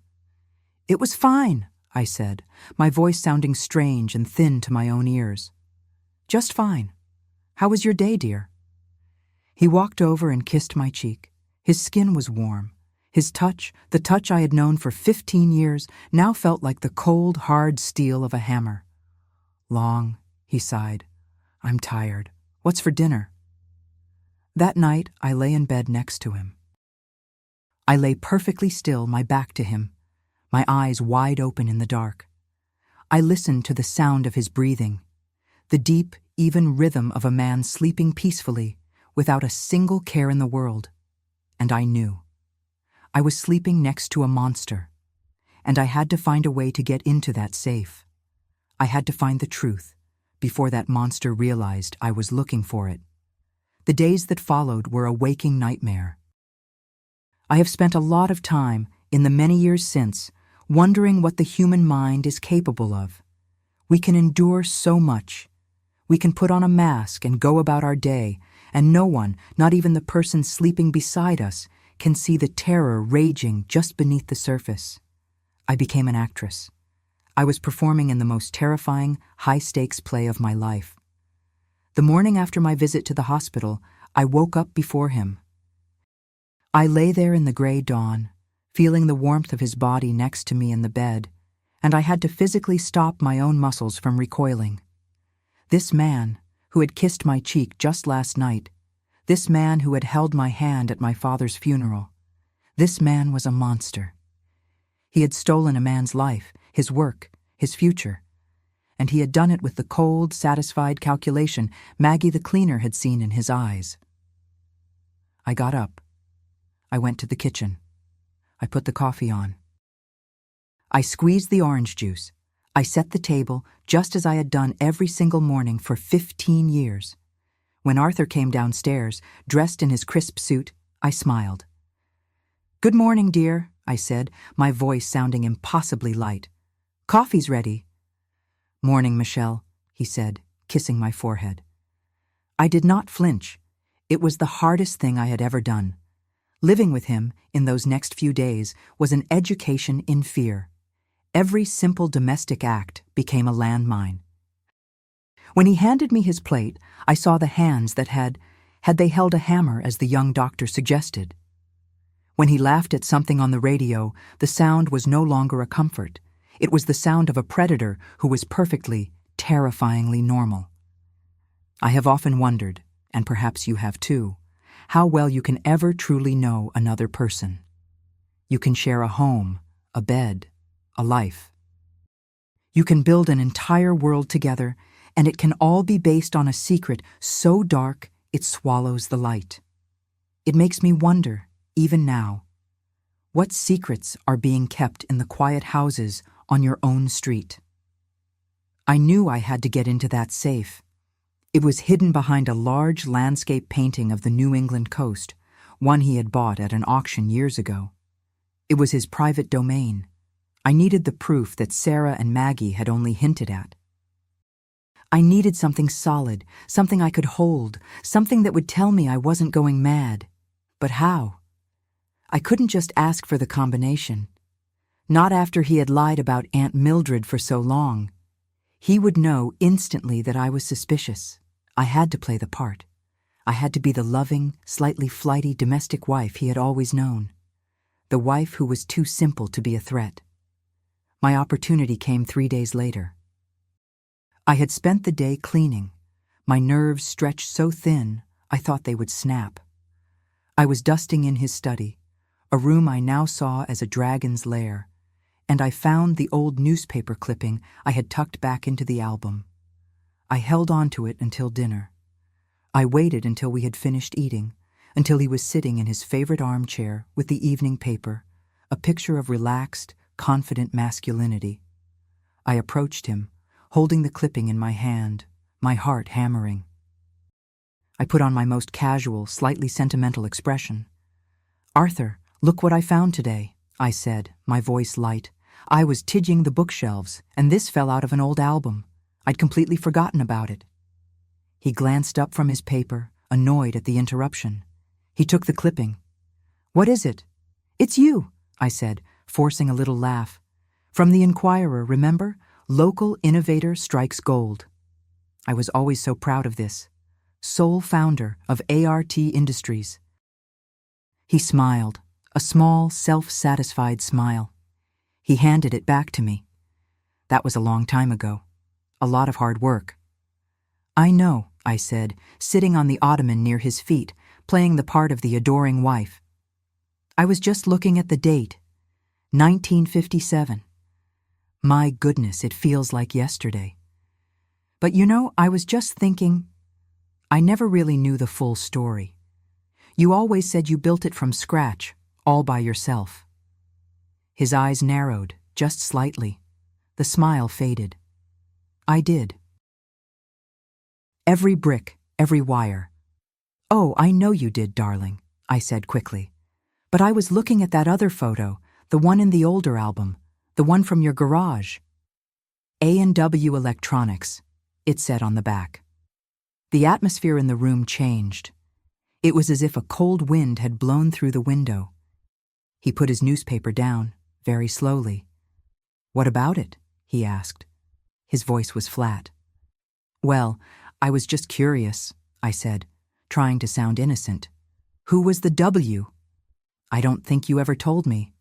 "It was fine," I said, my voice sounding strange and thin to my own ears. "Just fine. How was your day, dear?" He walked over and kissed my cheek. His skin was warm. His touch, the touch I had known for 15 years, now felt like the cold, hard steel of a hammer. "Long," he sighed. "I'm tired. What's for dinner?" That night, I lay in bed next to him. I lay perfectly still, my back to him, my eyes wide open in the dark. I listened to the sound of his breathing, the deep, even rhythm of a man sleeping peacefully, without a single care in the world. And I knew. I was sleeping next to a monster, and I had to find a way to get into that safe. I had to find the truth, before that monster realized I was looking for it. The days that followed were a waking nightmare. I have spent a lot of time, in the many years since, wondering what the human mind is capable of. We can endure so much. We can put on a mask and go about our day, and no one, not even the person sleeping beside us, can see the terror raging just beneath the surface. I became an actress. I was performing in the most terrifying, high-stakes play of my life. The morning after my visit to the hospital, I woke up before him. I lay there in the gray dawn, feeling the warmth of his body next to me in the bed, and I had to physically stop my own muscles from recoiling. This man, who had kissed my cheek just last night, this man who had held my hand at my father's funeral, this man was a monster. He had stolen a man's life, his work, his future, and he had done it with the cold, satisfied calculation Maggie the cleaner had seen in his eyes. I got up. I went to the kitchen. I put the coffee on. I squeezed the orange juice. I set the table just as I had done every single morning for 15 years. When Arthur came downstairs, dressed in his crisp suit, I smiled. "Good morning, dear," I said, my voice sounding impossibly light. "Coffee's ready." "Morning, Michelle," he said, kissing my forehead. I did not flinch. It was the hardest thing I had ever done. Living with him in those next few days was an education in fear. Every simple domestic act became a landmine. When he handed me his plate, I saw the hands that had they held a hammer, as the young doctor suggested. When he laughed at something on the radio, the sound was no longer a comfort. It was the sound of a predator who was perfectly, terrifyingly normal. I have often wondered, and perhaps you have too, how well you can ever truly know another person. You can share a home, a bed, a life. You can build an entire world together, and it can all be based on a secret so dark it swallows the light. It makes me wonder, even now, what secrets are being kept in the quiet houses on your own street. I knew I had to get into that safe. It was hidden behind a large landscape painting of the New England coast, one he had bought at an auction years ago. It was his private domain. I needed the proof that Sarah and Maggie had only hinted at. I needed something solid, something I could hold, something that would tell me I wasn't going mad. But how? I couldn't just ask for the combination. Not after he had lied about Aunt Mildred for so long. He would know instantly that I was suspicious. I had to play the part. I had to be the loving, slightly flighty domestic wife he had always known. The wife who was too simple to be a threat. My opportunity came 3 days later. I had spent the day cleaning. My nerves stretched so thin, I thought they would snap. I was dusting in his study, a room I now saw as a dragon's lair, and I found the old newspaper clipping I had tucked back into the album. I held on to it until dinner. I waited until we had finished eating, until he was sitting in his favorite armchair with the evening paper, a picture of relaxed, confident masculinity. I approached him, holding the clipping in my hand, my heart hammering. I put on my most casual, slightly sentimental expression. "Arthur, look what I found today," I said, my voice light. I was tidging the bookshelves, and this fell out of an old album. I'd completely forgotten about it. He glanced up from his paper, annoyed at the interruption. He took the clipping. "What is it?" "It's you," I said, forcing a little laugh. "From the Inquirer, remember? Local innovator strikes gold." I was always so proud of this. Sole founder of ART Industries. He smiled, a small, self-satisfied smile. He handed it back to me. "That was a long time ago. A lot of hard work." "I know," I said, sitting on the ottoman near his feet, playing the part of the adoring wife. "I was just looking at the date. 1957. My goodness, it feels like yesterday. But you know, I was just thinking, I never really knew the full story. You always said you built it from scratch, all by yourself." His eyes narrowed, just slightly. The smile faded. "I did. Every brick, every wire." "Oh, I know you did, darling," I said quickly. "But I was looking at that other photo, the one in the older album, the one from your garage." "A&W Electronics," it said on the back. The atmosphere in the room changed. It was as if a cold wind had blown through the window. He put his newspaper down, very slowly. "What about it?" he asked. His voice was flat. "Well, I was just curious," I said, trying to sound innocent. "Who was the W?" "I don't think you ever told me."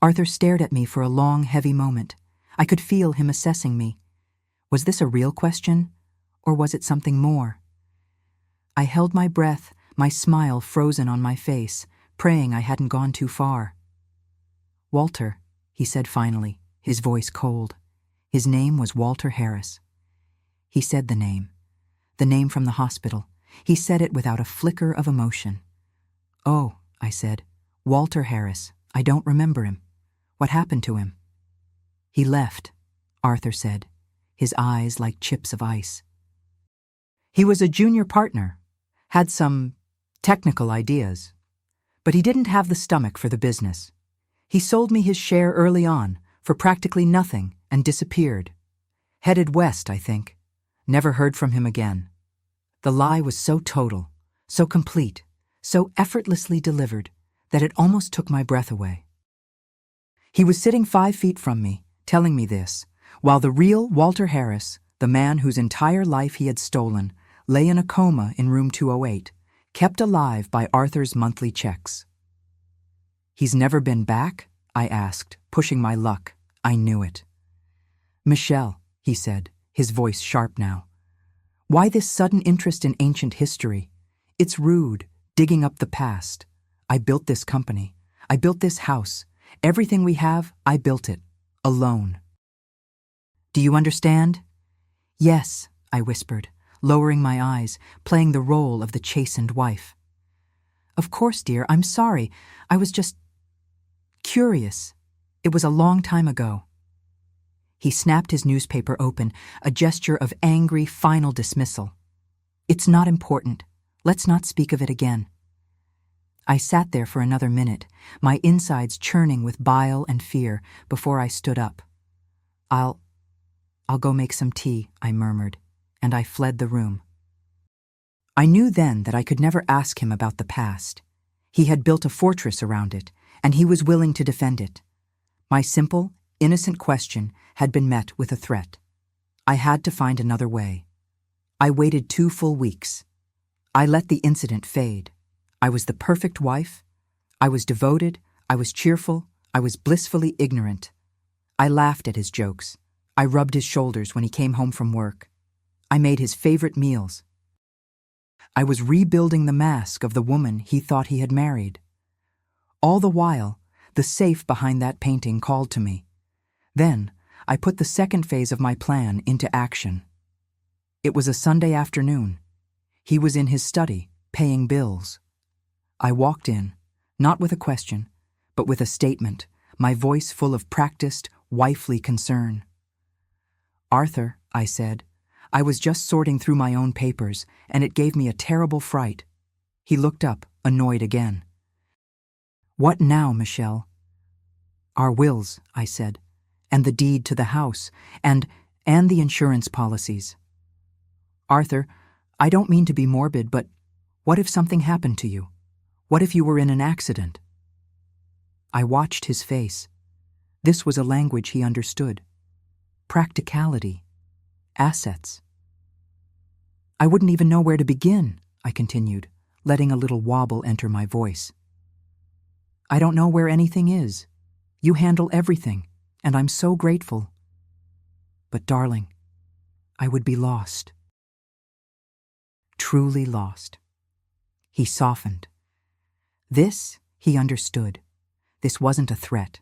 Arthur stared at me for a long, heavy moment. I could feel him assessing me. Was this a real question, or was it something more? I held my breath, my smile frozen on my face, praying I hadn't gone too far. "Walter," he said finally, his voice cold. His name was Walter Harris. He said the name from the hospital. He said it without a flicker of emotion. "Oh," I said, "Walter Harris. I don't remember him. What happened to him?" "He left," Arthur said, his eyes like chips of ice. "He was a junior partner, had some technical ideas, but he didn't have the stomach for the business. He sold me his share early on for practically nothing and disappeared. Headed west, I think. Never heard from him again." The lie was so total, so complete, so effortlessly delivered that it almost took my breath away. He was sitting 5 feet from me, telling me this, while the real Walter Harris, the man whose entire life he had stolen, lay in a coma in room 208, kept alive by Arthur's monthly checks. "He's never been back?" I asked, pushing my luck. I knew it. "Michelle," he said, his voice sharp now. "Why this sudden interest in ancient history? It's rude, digging up the past. I built this company. I built this house. Everything we have, I built it. Alone. Do you understand?" "Yes," I whispered, lowering my eyes, playing the role of the chastened wife. "Of course, dear, I'm sorry. I was just curious. It was a long time ago." He snapped his newspaper open, a gesture of angry, final dismissal. "It's not important. Let's not speak of it again." I sat there for another minute, my insides churning with bile and fear, before I stood up. I'll go make some tea," I murmured, and I fled the room. I knew then that I could never ask him about the past. He had built a fortress around it, and he was willing to defend it. My simple, innocent question had been met with a threat. I had to find another way. I waited 2 full weeks. I let the incident fade. I was the perfect wife. I was devoted. I was cheerful. I was blissfully ignorant. I laughed at his jokes. I rubbed his shoulders when he came home from work. I made his favorite meals. I was rebuilding the mask of the woman he thought he had married. All the while, the safe behind that painting called to me. Then, I put the second phase of my plan into action. It was a Sunday afternoon. He was in his study, paying bills. I walked in, not with a question, but with a statement, my voice full of practiced, wifely concern. "Arthur," I said, "I was just sorting through my own papers, and it gave me a terrible fright." He looked up, annoyed again. "What now, Michelle?" "Our wills," I said, "and the deed to the house, and the insurance policies." "Arthur, I don't mean to be morbid, but what if something happened to you? What if you were in an accident?" I watched his face. This was a language he understood. Practicality. Assets. "I wouldn't even know where to begin," I continued, letting a little wobble enter my voice. "I don't know where anything is. You handle everything, and I'm so grateful. But darling, I would be lost. Truly lost." He softened. This, he understood. This wasn't a threat.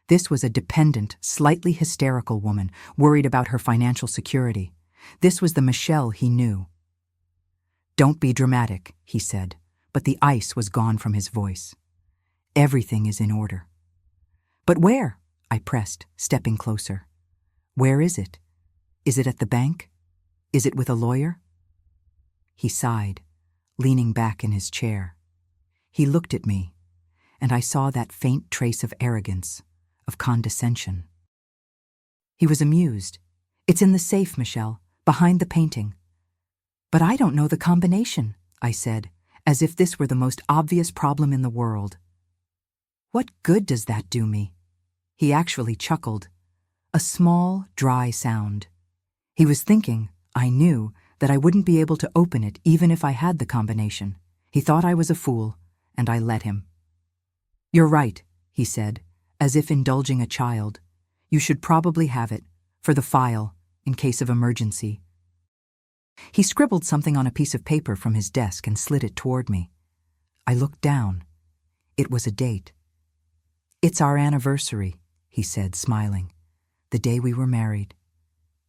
This was a dependent, slightly hysterical woman worried about her financial security. This was the Michelle he knew. "Don't be dramatic," he said, but the ice was gone from his voice. "Everything is in order." "But where?" I pressed, stepping closer. "Where is it? Is it at the bank? Is it with a lawyer?" He sighed, leaning back in his chair. He looked at me, and I saw that faint trace of arrogance, of condescension. He was amused. "It's in the safe, Michelle, behind the painting." "But I don't know the combination," I said, as if this were the most obvious problem in the world. "What good does that do me?" He actually chuckled. A small, dry sound. He was thinking, I knew, that I wouldn't be able to open it even if I had the combination. He thought I was a fool, and I let him. "You're right," he said, as if indulging a child. "You should probably have it, for the file, in case of emergency." He scribbled something on a piece of paper from his desk and slid it toward me. I looked down. It was a date. "It's our anniversary," he said, smiling. The day we were married.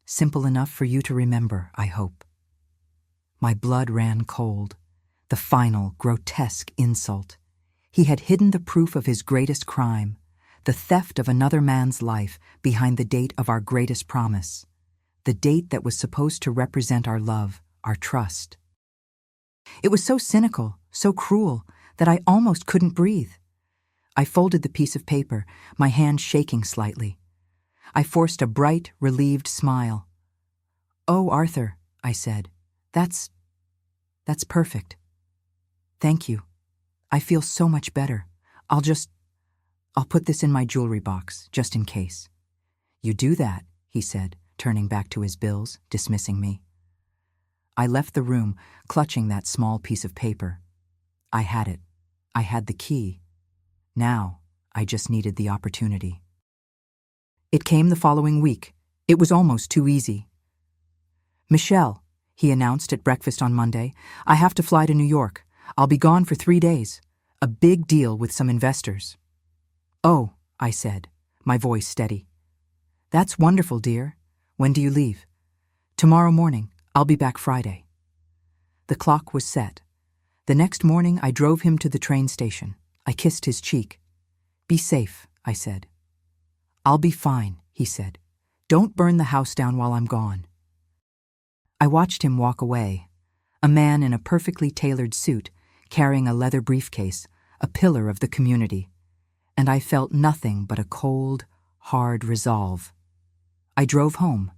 Simple enough for you to remember, I hope. My blood ran cold. The final, grotesque insult. He had hidden the proof of his greatest crime, the theft of another man's life, behind the date of our greatest promise, the date that was supposed to represent our love, our trust. It was so cynical, so cruel, that I almost couldn't breathe. I folded the piece of paper, my hand shaking slightly. I forced a bright, relieved smile. "Oh, Arthur," I said, that's perfect. Thank you. I feel so much better. I'll put this in my jewelry box, just in case." "You do that," he said, turning back to his bills, dismissing me. I left the room, clutching that small piece of paper. I had it. I had the key. Now, I just needed the opportunity. It came the following week. It was almost too easy. "Michelle," he announced at breakfast on Monday, "I have to fly to New York. I'll be gone for 3 days. A big deal with some investors." "Oh," I said, my voice steady. "That's wonderful, dear. When do you leave?" "Tomorrow morning. I'll be back Friday." The clock was set. The next morning I drove him to the train station. I kissed his cheek. "Be safe," I said. "I'll be fine," he said. "Don't burn the house down while I'm gone." I watched him walk away, a man in a perfectly tailored suit, carrying a leather briefcase, a pillar of the community, and I felt nothing but a cold, hard resolve. I drove home.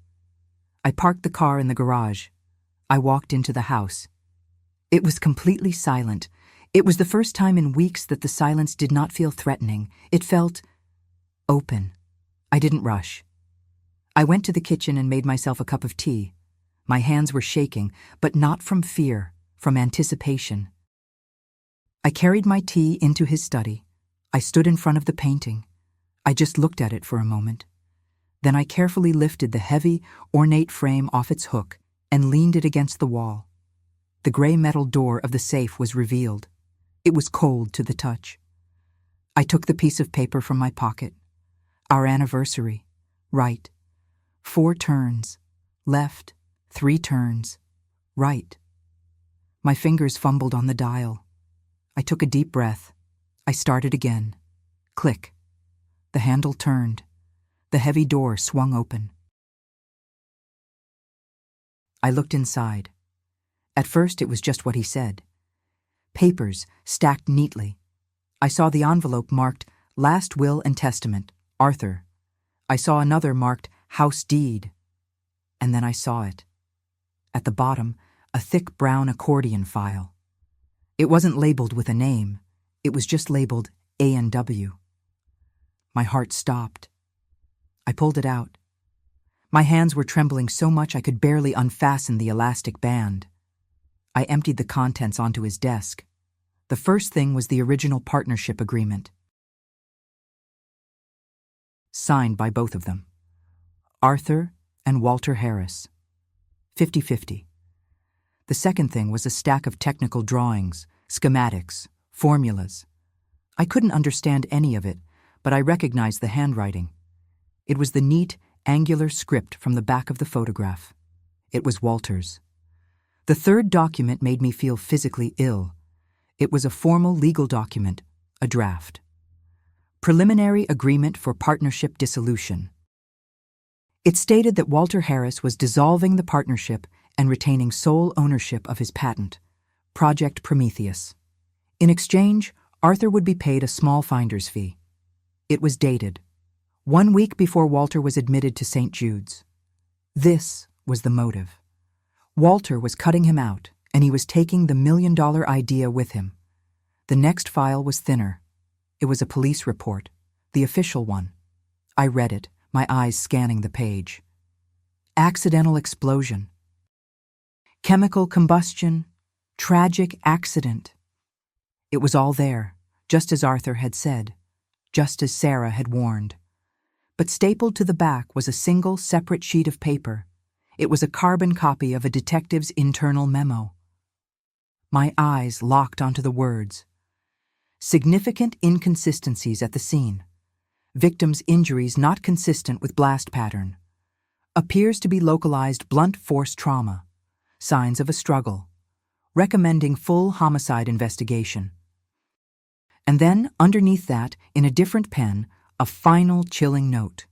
I parked the car in the garage. I walked into the house. It was completely silent. It was the first time in weeks that the silence did not feel threatening. It felt open. I didn't rush. I went to the kitchen and made myself a cup of tea. My hands were shaking, but not from fear, from anticipation. I carried my tea into his study. I stood in front of the painting. I just looked at it for a moment. Then I carefully lifted the heavy, ornate frame off its hook and leaned it against the wall. The gray metal door of the safe was revealed. It was cold to the touch. I took the piece of paper from my pocket. Our anniversary. Right. 4 turns. Left. 3 turns. Right. My fingers fumbled on the dial. I took a deep breath. I started again. Click. The handle turned. The heavy door swung open. I looked inside. At first, it was just what he said. Papers stacked neatly. I saw the envelope marked Last Will and Testament, Arthur. I saw another marked House Deed. And then I saw it. At the bottom, a thick brown accordion file. It wasn't labeled with a name. It was just labeled A&W. My heart stopped. I pulled it out. My hands were trembling so much I could barely unfasten the elastic band. I emptied the contents onto his desk. The first thing was the original partnership agreement. Signed by both of them. Arthur and Walter Harris. 50-50. The second thing was a stack of technical drawings, schematics, formulas. I couldn't understand any of it, but I recognized the handwriting. It was the neat, angular script from the back of the photograph. It was Walter's. The third document made me feel physically ill. It was a formal legal document, a draft. Preliminary Agreement for Partnership Dissolution. It stated that Walter Harris was dissolving the partnership and retaining sole ownership of his patent, Project Prometheus. In exchange, Arthur would be paid a small finder's fee. It was dated 1 week before Walter was admitted to St. Jude's. This was the motive. Walter was cutting him out, and he was taking the $1 million idea with him. The next file was thinner. It was a police report, the official one. I read it, my eyes scanning the page. Accidental explosion. Chemical combustion. Tragic accident. It was all there, just as Arthur had said, just as Sarah had warned. But stapled to the back was a single, separate sheet of paper. It was a carbon copy of a detective's internal memo. My eyes locked onto the words. Significant inconsistencies at the scene. Victim's injuries not consistent with blast pattern. Appears to be localized blunt force trauma. Signs of a struggle. Recommending full homicide investigation. And then, underneath that, in a different pen, a final chilling note.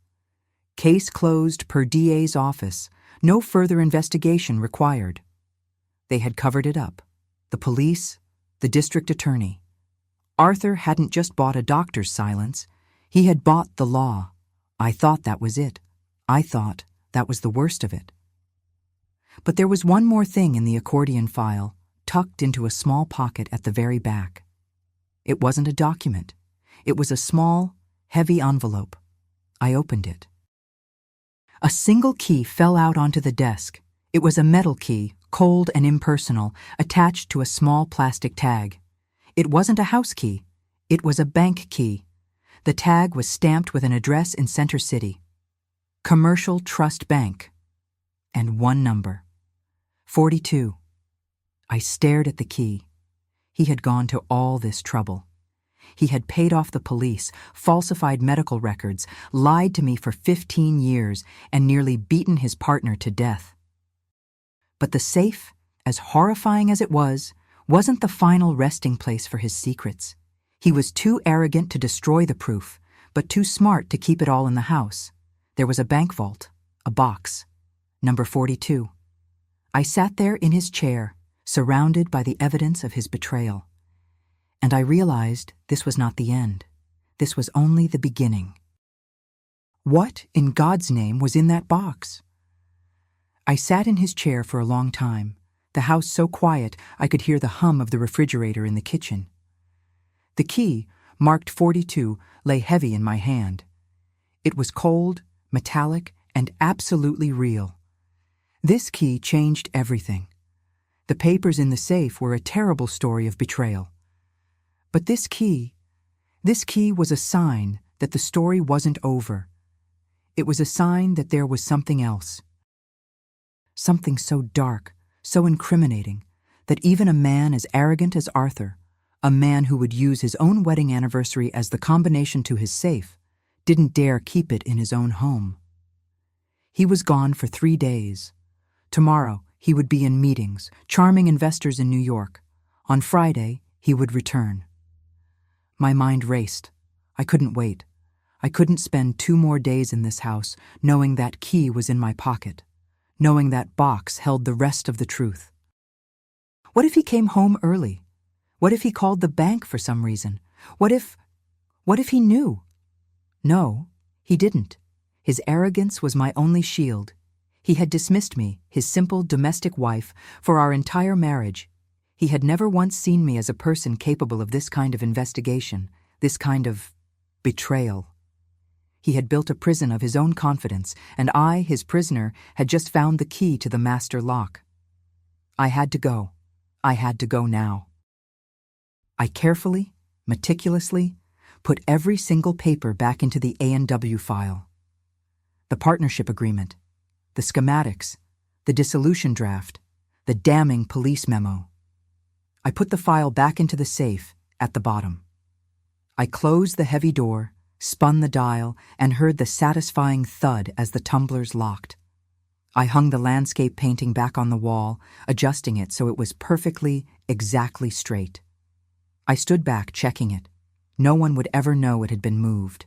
Case closed per DA's office. No further investigation required. They had covered it up. The police, the district attorney. Arthur hadn't just bought a doctor's silence. He had bought the law. I thought that was it. I thought that was the worst of it. But there was one more thing in the accordion file, tucked into a small pocket at the very back. It wasn't a document. It was a small, heavy envelope. I opened it. A single key fell out onto the desk. It was a metal key, cold and impersonal, attached to a small plastic tag. It wasn't a house key. It was a bank key. The tag was stamped with an address in Center City. Commercial Trust Bank. And one number. 42. I stared at the key. He had gone to all this trouble. He had paid off the police, falsified medical records, lied to me for 15 years, and nearly beaten his partner to death. But the safe, as horrifying as it was, wasn't the final resting place for his secrets. He was too arrogant to destroy the proof, but too smart to keep it all in the house. There was a bank vault, a box, number 42. I sat there in his chair, surrounded by the evidence of his betrayal. And I realized this was not the end. This was only the beginning. What, in God's name, was in that box? I sat in his chair for a long time, the house so quiet I could hear the hum of the refrigerator in the kitchen. The key, marked 42, lay heavy in my hand. It was cold, metallic, and absolutely real. This key changed everything. The papers in the safe were a terrible story of betrayal. But this key was a sign that the story wasn't over. It was a sign that there was something else. Something so dark, so incriminating, that even a man as arrogant as Arthur, a man who would use his own wedding anniversary as the combination to his safe, didn't dare keep it in his own home. He was gone for 3 days. Tomorrow, he would be in meetings, charming investors in New York. On Friday, he would return. My mind raced. I couldn't wait. I couldn't spend 2 more days in this house, knowing that key was in my pocket, knowing that box held the rest of the truth. What if he came home early? What if he called the bank for some reason? What if he knew? No, he didn't. His arrogance was my only shield. He had dismissed me, his simple domestic wife, for our entire marriage. He had never once seen me as a person capable of this kind of investigation, this kind of betrayal. He had built a prison of his own confidence, and I, his prisoner, had just found the key to the master lock. I had to go. I had to go now. I carefully, meticulously, put every single paper back into the A&W file. The partnership agreement, the schematics, the dissolution draft, the damning police memo. I put the file back into the safe at the bottom. I closed the heavy door, spun the dial, and heard the satisfying thud as the tumblers locked. I hung the landscape painting back on the wall, adjusting it so it was perfectly, exactly straight. I stood back, checking it. No one would ever know it had been moved.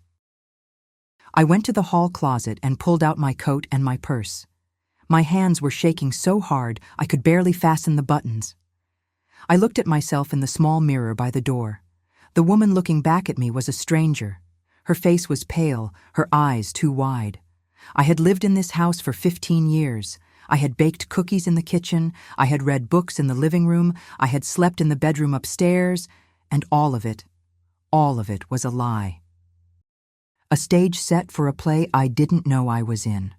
I went to the hall closet and pulled out my coat and my purse. My hands were shaking so hard I could barely fasten the buttons. I looked at myself in the small mirror by the door. The woman looking back at me was a stranger. Her face was pale, her eyes too wide. I had lived in this house for 15 years. I had baked cookies in the kitchen, I had read books in the living room, I had slept in the bedroom upstairs, and all of it was a lie. A stage set for a play I didn't know I was in.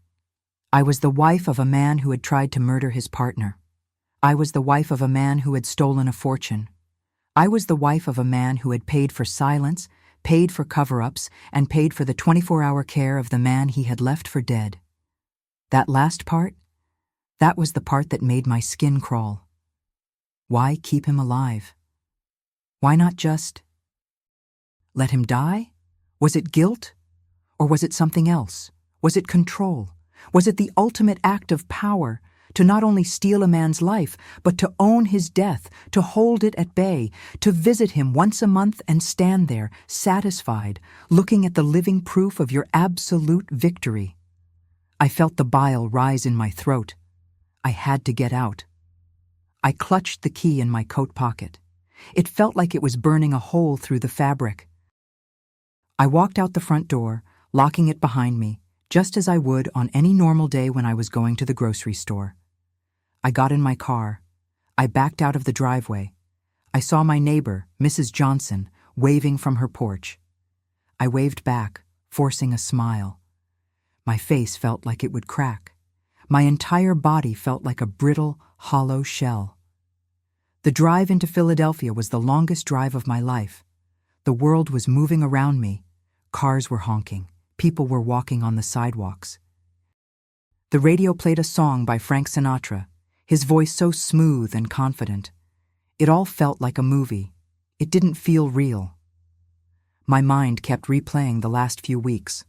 I was the wife of a man who had tried to murder his partner. I was the wife of a man who had stolen a fortune. I was the wife of a man who had paid for silence, paid for cover-ups, and paid for the 24-hour care of the man he had left for dead. That last part, that was the part that made my skin crawl. Why keep him alive? Why not just let him die? Was it guilt? Or was it something else? Was it control? Was it the ultimate act of power, to not only steal a man's life, but to own his death, to hold it at bay, to visit him once a month and stand there, satisfied, looking at the living proof of your absolute victory? I felt the bile rise in my throat. I had to get out. I clutched the key in my coat pocket. It felt like it was burning a hole through the fabric. I walked out the front door, locking it behind me, just as I would on any normal day when I was going to the grocery store. I got in my car. I backed out of the driveway. I saw my neighbor, Mrs. Johnson, waving from her porch. I waved back, forcing a smile. My face felt like it would crack. My entire body felt like a brittle, hollow shell. The drive into Philadelphia was the longest drive of my life. The world was moving around me. Cars were honking. People were walking on the sidewalks. The radio played a song by Frank Sinatra, his voice so smooth and confident. It all felt like a movie. It didn't feel real. My mind kept replaying the last few weeks.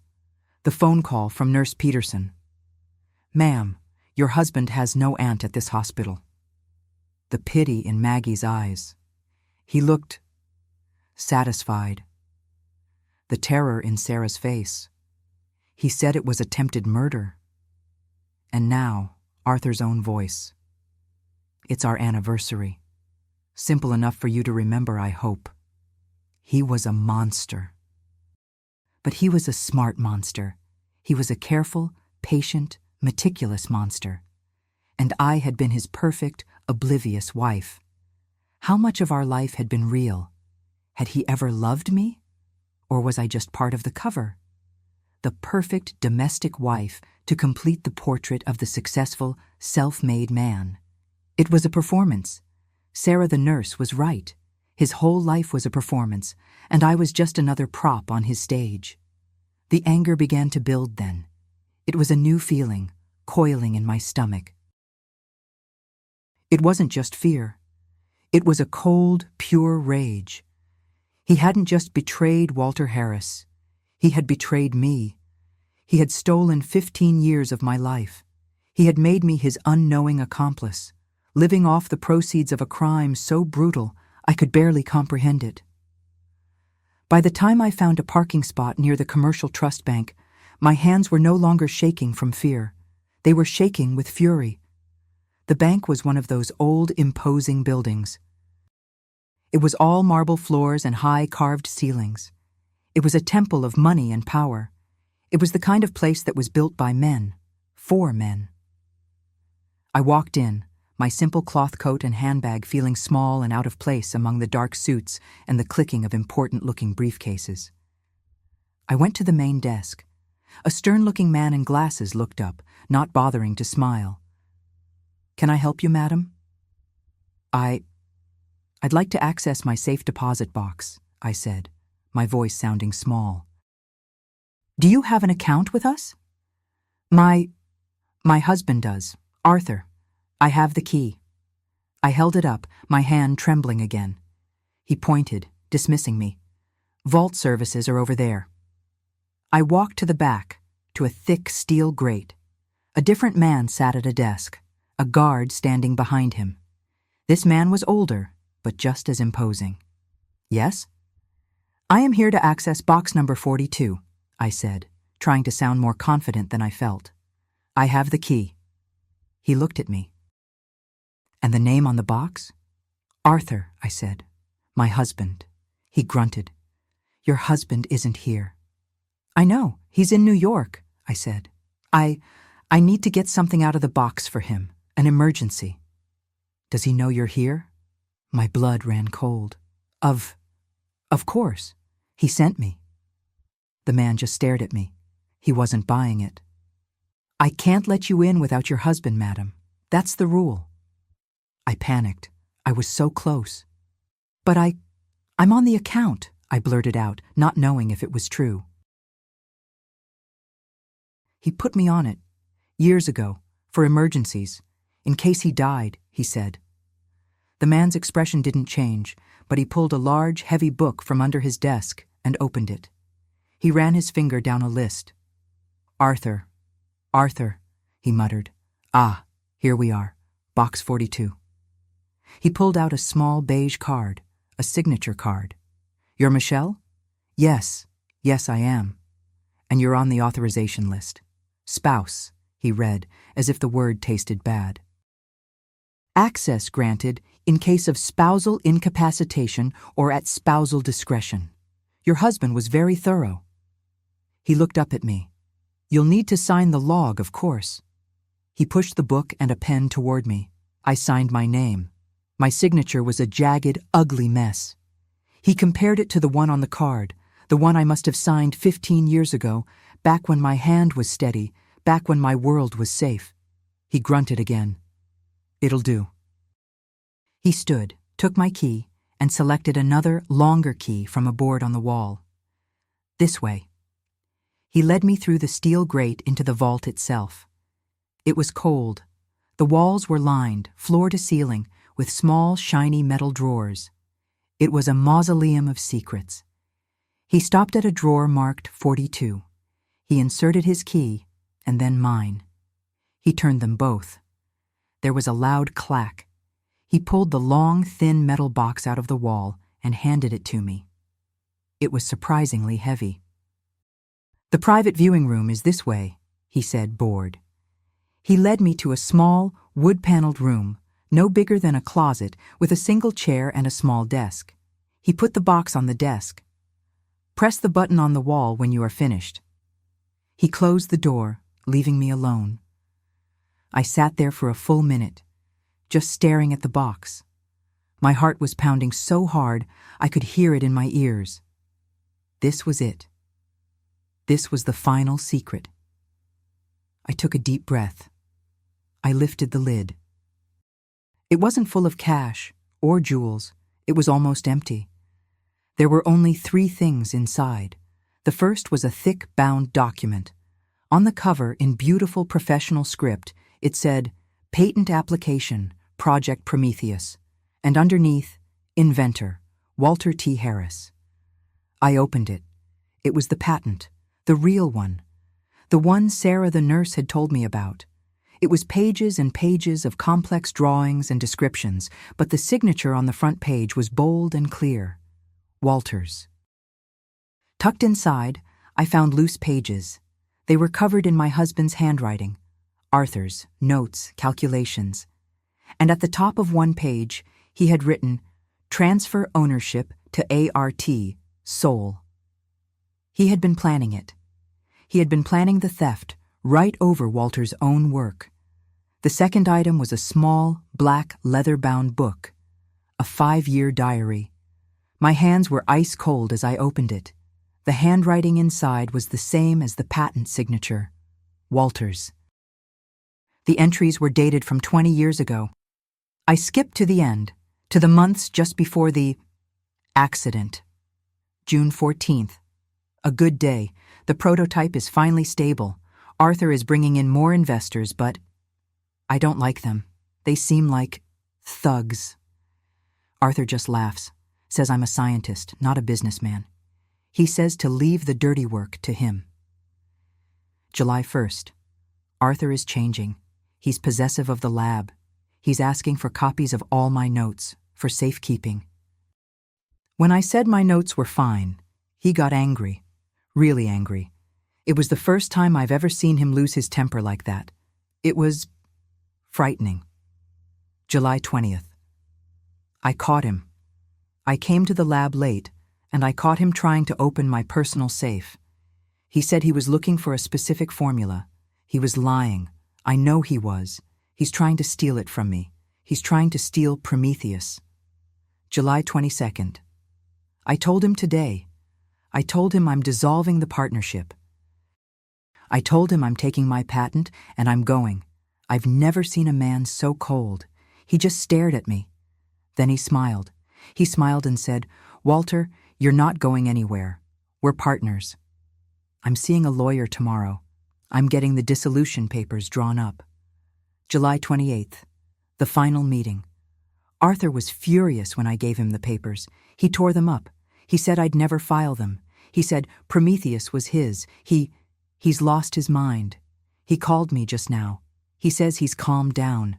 The phone call from Nurse Peterson. "Ma'am, your husband has no aunt at this hospital." The pity in Maggie's eyes. He looked satisfied. The terror in Sarah's face. He said it was attempted murder. And now, Arthur's own voice. "It's our anniversary. Simple enough for you to remember, I hope." He was a monster. But he was a smart monster. He was a careful, patient, meticulous monster. And I had been his perfect, oblivious wife. How much of our life had been real? Had he ever loved me? Or was I just part of the cover? The perfect domestic wife to complete the portrait of the successful, self-made man. It was a performance. Sarah the nurse was right. His whole life was a performance, and I was just another prop on his stage. The anger began to build then. It was a new feeling, coiling in my stomach. It wasn't just fear. It was a cold, pure rage. He hadn't just betrayed Walter Harris. He had betrayed me. He had stolen 15 years of my life. He had made me his unknowing accomplice, living off the proceeds of a crime so brutal I could barely comprehend it. By the time I found a parking spot near the Commercial Trust Bank, my hands were no longer shaking from fear. They were shaking with fury. The bank was one of those old, imposing buildings. It was all marble floors and high carved ceilings. It was a temple of money and power. It was the kind of place that was built by men, for men. I walked in, my simple cloth coat and handbag feeling small and out of place among the dark suits and the clicking of important-looking briefcases. I went to the main desk. A stern-looking man in glasses looked up, not bothering to smile. "Can I help you, madam?" I'd like to access my safe deposit box," I said, my voice sounding small. "Do you have an account with us?" My husband does, Arthur. I have the key." I held it up, my hand trembling again. He pointed, dismissing me. "Vault services are over there." I walked to the back, to a thick steel grate. A different man sat at a desk, a guard standing behind him. This man was older, but just as imposing. "Yes?" "I am here to access box number 42, I said, trying to sound more confident than I felt. "I have the key." He looked at me. "And the name on the box?" "Arthur," I said. "My husband." He grunted. "Your husband isn't here." "I know, he's in New York," I said. I need to get something out of the box for him, an emergency." "Does he know you're here?" My blood ran cold. Of course. He sent me." The man just stared at me. He wasn't buying it. "I can't let you in without your husband, madam. That's the rule." I panicked. I was so close. "But I'm on the account," I blurted out, not knowing if it was true. "He put me on it, years ago, for emergencies, in case he died," he said. The man's expression didn't change, but he pulled a large, heavy book from under his desk and opened it. He ran his finger down a list. Arthur, Arthur, he muttered. Ah, here we are, box 42. He pulled out a small beige card, a signature card. You're Michelle? Yes, I am. And you're on the authorization list. Spouse, he read, as if the word tasted bad. Access granted in case of spousal incapacitation or at spousal discretion. Your husband was very thorough. He looked up at me. You'll need to sign the log, of course. He pushed the book and a pen toward me. I signed my name. My signature was a jagged, ugly mess. He compared it to the one on the card, the one I must have signed 15 years ago, back when my hand was steady, back when my world was safe. He grunted again. It'll do. He stood, took my key, and selected another, longer key from a board on the wall. This way. He led me through the steel grate into the vault itself. It was cold. The walls were lined, floor to ceiling, with small, shiny metal drawers. It was a mausoleum of secrets. He stopped at a drawer marked 42. He inserted his key, and then mine. He turned them both. There was a loud clack. He pulled the long, thin metal box out of the wall and handed it to me. It was surprisingly heavy. The private viewing room is this way, he said, bored. He led me to a small, wood-paneled room, no bigger than a closet, with a single chair and a small desk. He put the box on the desk. Press the button on the wall when you are finished. He closed the door, leaving me alone. I sat there for a full minute, just staring at the box. My heart was pounding so hard I could hear it in my ears. This was it. This was the final secret. I took a deep breath. I lifted the lid. It wasn't full of cash or jewels. It was almost empty. There were only 3 things inside. The first was a thick, bound document. On the cover, in beautiful professional script, it said, Patent Application, Project Prometheus, and underneath, Inventor, Walter T. Harris. I opened it. It was the patent, the real one, the one Sarah the nurse had told me about. It was pages and pages of complex drawings and descriptions, but the signature on the front page was bold and clear. Walters. Tucked inside, I found loose pages. They were covered in my husband's handwriting. Arthur's, notes, calculations. And at the top of one page, he had written, Transfer ownership to ART, Seoul. He had been planning it. He had been planning the theft right over Walter's own work. The second item was a small, black, leather-bound book, a 5-year diary. My hands were ice cold as I opened it. The handwriting inside was the same as the patent signature, Walters. The entries were dated from 20 years ago. I skipped to the end, to the months just before the accident. June 14th. A good day. The prototype is finally stable. Arthur is bringing in more investors, but I don't like them. They seem like thugs. Arthur just laughs, says I'm a scientist, not a businessman. He says to leave the dirty work to him. July 1st. Arthur is changing. He's possessive of the lab. He's asking for copies of all my notes, for safekeeping. When I said my notes were fine, he got angry, really angry. It was the first time I've ever seen him lose his temper like that. It was frightening. July 20th. I caught him. I came to the lab late, and I caught him trying to open my personal safe. He said he was looking for a specific formula. He was lying. I know he was. He's trying to steal it from me. He's trying to steal Prometheus. July 22nd. I told him today. I told him I'm dissolving the partnership. I told him I'm taking my patent and I'm going. I've never seen a man so cold. He just stared at me. Then he smiled. He smiled and said, Walter, you're not going anywhere. We're partners. I'm seeing a lawyer tomorrow. I'm getting the dissolution papers drawn up. July 28th. The final meeting. Arthur was furious when I gave him the papers. He tore them up. He said I'd never file them. He said Prometheus was his. He's lost his mind. He called me just now. He says he's calmed down.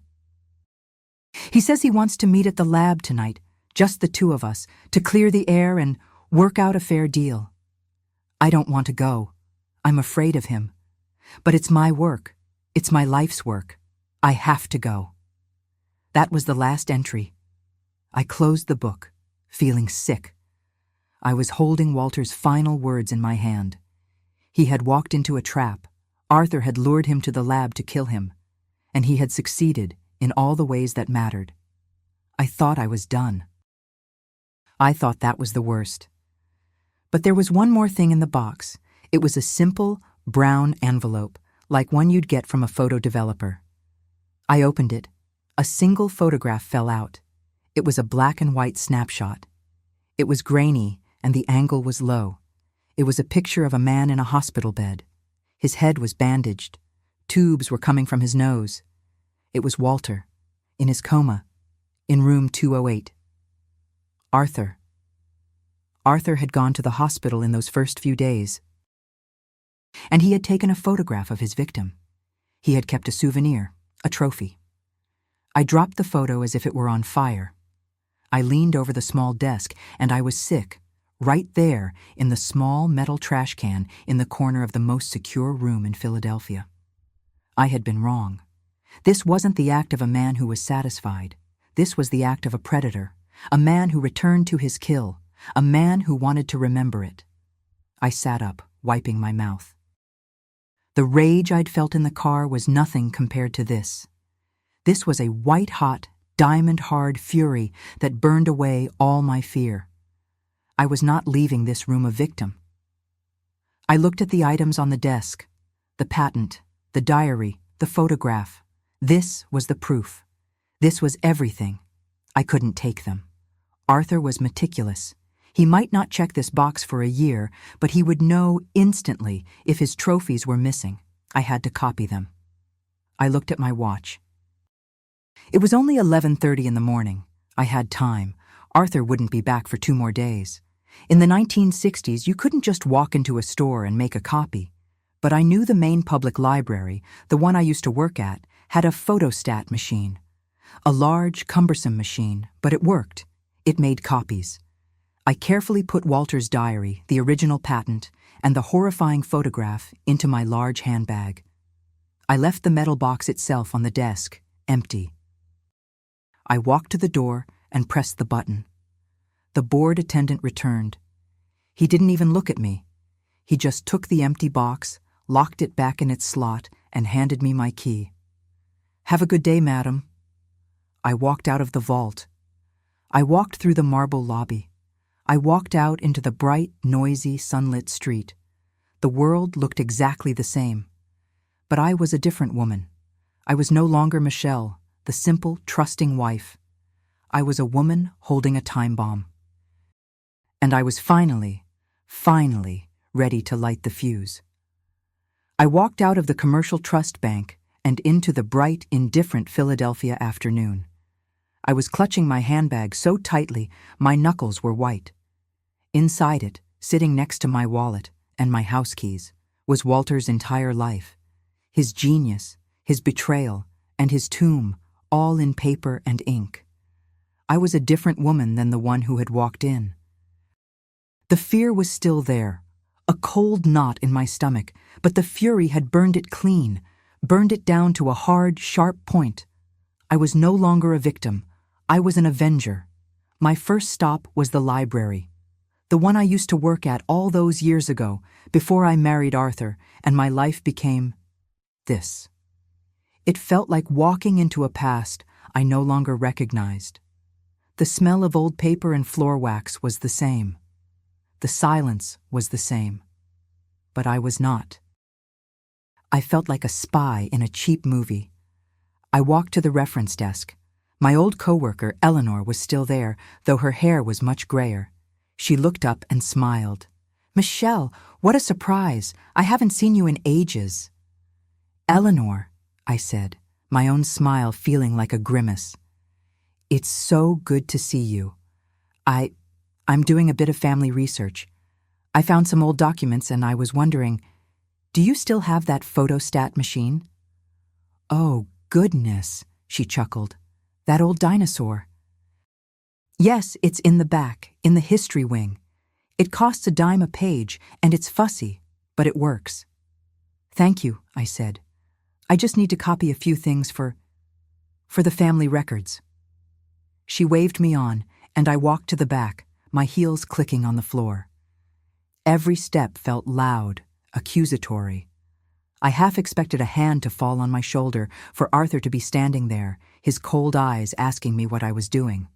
He says he wants to meet at the lab tonight, just the two of us, to clear the air and work out a fair deal. I don't want to go. I'm afraid of him. But it's my work. It's my life's work. I have to go. That was the last entry. I closed the book, feeling sick. I was holding Walter's final words in my hand. He had walked into a trap. Arthur had lured him to the lab to kill him, and he had succeeded in all the ways that mattered. I thought I was done. I thought that was the worst. But there was one more thing in the box. It was a simple, brown envelope, like one you'd get from a photo developer. I opened it. A single photograph fell out. It was a black and white snapshot. It was grainy, and the angle was low. It was a picture of a man in a hospital bed. His head was bandaged. Tubes were coming from his nose. It was Walter, in his coma, in room 208. Arthur. Arthur had gone to the hospital in those first few days, and he had taken a photograph of his victim. He had kept a souvenir, a trophy. I dropped the photo as if it were on fire. I leaned over the small desk, and I was sick, right there in the small metal trash can in the corner of the most secure room in Philadelphia. I had been wrong. This wasn't the act of a man who was satisfied. This was the act of a predator, a man who returned to his kill, a man who wanted to remember it. I sat up, wiping my mouth. The rage I'd felt in the car was nothing compared to this. This was a white-hot, diamond-hard fury that burned away all my fear. I was not leaving this room a victim. I looked at the items on the desk, the patent, the diary, the photograph. This was the proof. This was everything. I couldn't take them. Arthur was meticulous. He might not check this box for a year, but he would know instantly if his trophies were missing. I had to copy them. I looked at my watch. It was only 11:30 in the morning. I had time. Arthur wouldn't be back for 2 more days. In the 1960s, you couldn't just walk into a store and make a copy. But I knew the main public library, the one I used to work at, had a photostat machine. A large, cumbersome machine, but it worked. It made copies. I carefully put Walter's diary, the original patent, and the horrifying photograph into my large handbag. I left the metal box itself on the desk, empty. I walked to the door and pressed the button. The board attendant returned. He didn't even look at me. He just took the empty box, locked it back in its slot, and handed me my key. "Have a good day, madam." I walked out of the vault. I walked through the marble lobby. I walked out into the bright, noisy, sunlit street. The world looked exactly the same. But I was a different woman. I was no longer Michelle, the simple, trusting wife. I was a woman holding a time bomb. And I was finally ready to light the fuse. I walked out of the Commercial Trust Bank and into the bright, indifferent Philadelphia afternoon. I was clutching my handbag so tightly my knuckles were white. Inside it, sitting next to my wallet and my house keys, was Walter's entire life. His genius, his betrayal, and his tomb, all in paper and ink. I was a different woman than the one who had walked in. The fear was still there, a cold knot in my stomach, but the fury had burned it clean, burned it down to a hard, sharp point. I was no longer a victim. I was an avenger. My first stop was the library, the one I used to work at all those years ago, before I married Arthur, and my life became this. It felt like walking into a past I no longer recognized. The smell of old paper and floor wax was the same. The silence was the same. But I was not. I felt like a spy in a cheap movie. I walked to the reference desk. My old coworker, Eleanor, was still there, though her hair was much grayer. She looked up and smiled. "Michelle, what a surprise. I haven't seen you in ages." "Eleanor," I said, my own smile feeling like a grimace. "It's so good to see you. I'm doing a bit of family research. I found some old documents and I was wondering, do you still have that photostat machine? Oh, goodness, she chuckled. That old dinosaur. Yes, it's in the back, in the history wing. It costs a dime a page, and it's fussy, but it works. Thank you, I said. I just need to copy a few things for the family records. She waved me on, and I walked to the back, my heels clicking on the floor. Every step felt loud, accusatory. I half expected a hand to fall on my shoulder, for Arthur to be standing there, his cold eyes asking me what I was doing.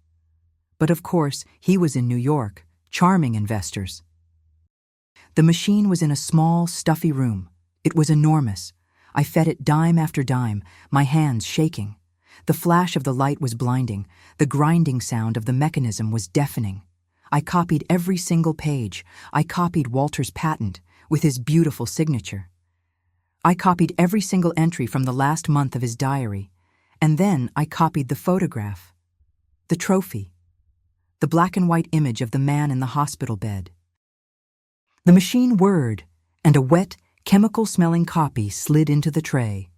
But of course, he was in New York, charming investors. The machine was in a small, stuffy room. It was enormous. I fed it dime after dime, my hands shaking. The flash of the light was blinding. The grinding sound of the mechanism was deafening. I copied every single page. I copied Walter's patent, with his beautiful signature. I copied every single entry from the last month of his diary. And then I copied the photograph. The trophy. The black and white image of the man in the hospital bed. The machine whirred, and a wet, chemical-smelling copy slid into the tray.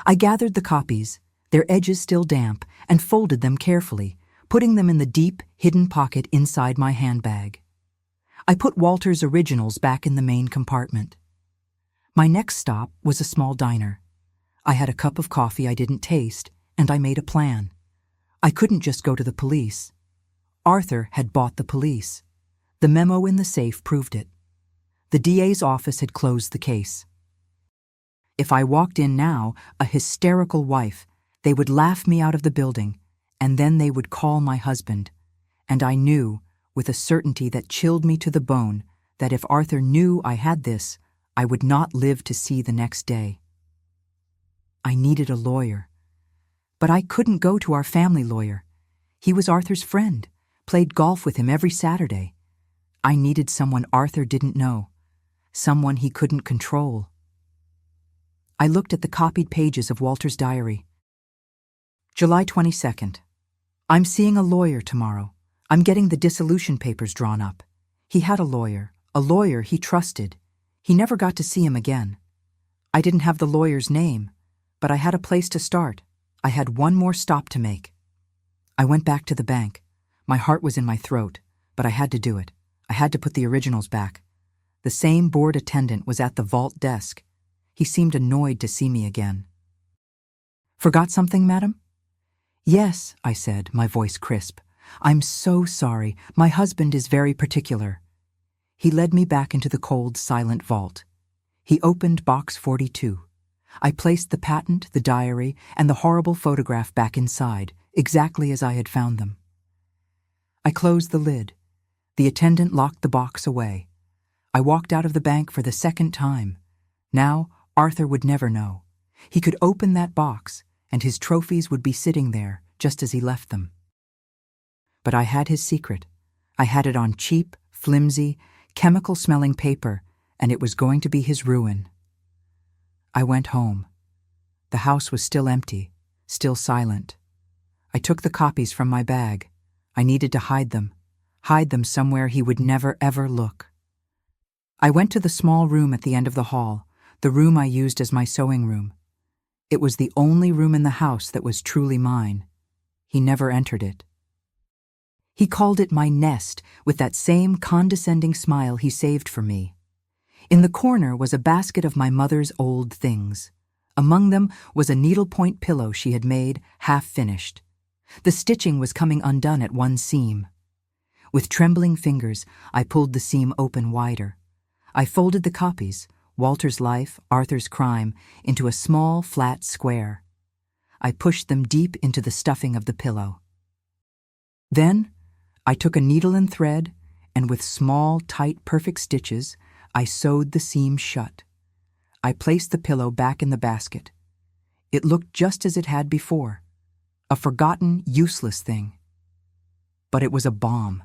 I gathered the copies, their edges still damp, and folded them carefully, putting them in the deep, hidden pocket inside my handbag. I put Walter's originals back in the main compartment. My next stop was a small diner. I had a cup of coffee I didn't taste, and I made a plan. I couldn't just go to the police. Arthur had bought the police. The memo in the safe proved it. The DA's office had closed the case. If I walked in now, a hysterical wife, they would laugh me out of the building, and then they would call my husband. And I knew, with a certainty that chilled me to the bone, that if Arthur knew I had this, I would not live to see the next day. I needed a lawyer. But I couldn't go to our family lawyer. He was Arthur's friend, played golf with him every Saturday. I needed someone Arthur didn't know, someone he couldn't control. I looked at the copied pages of Walter's diary. July 22nd. I'm seeing a lawyer tomorrow. I'm getting the dissolution papers drawn up. He had a lawyer he trusted. He never got to see him again. I didn't have the lawyer's name, but I had a place to start. I had one more stop to make. I went back to the bank. My heart was in my throat, but I had to do it. I had to put the originals back. The same board attendant was at the vault desk. He seemed annoyed to see me again. Forgot something, madam? Yes, I said, my voice crisp. I'm so sorry. My husband is very particular. He led me back into the cold, silent vault. He opened box 42. I placed the patent, the diary, and the horrible photograph back inside, exactly as I had found them. I closed the lid. The attendant locked the box away. I walked out of the bank for the second time. Now, Arthur would never know. He could open that box, and his trophies would be sitting there, just as he left them. But I had his secret. I had it on cheap, flimsy, chemical-smelling paper, and it was going to be his ruin. I went home. The house was still empty, still silent. I took the copies from my bag. I needed to hide them somewhere he would never, ever look. I went to the small room at the end of the hall, the room I used as my sewing room. It was the only room in the house that was truly mine. He never entered it. He called it my nest with that same condescending smile he saved for me. In the corner was a basket of my mother's old things. Among them was a needlepoint pillow she had made, half finished. The stitching was coming undone at one seam. With trembling fingers, I pulled the seam open wider. I folded the copies, Walter's life, Arthur's crime, into a small, flat square. I pushed them deep into the stuffing of the pillow. Then, I took a needle and thread, and with small, tight, perfect stitches, I sewed the seam shut. I placed the pillow back in the basket. It looked just as it had before. A forgotten, useless thing. But it was a bomb.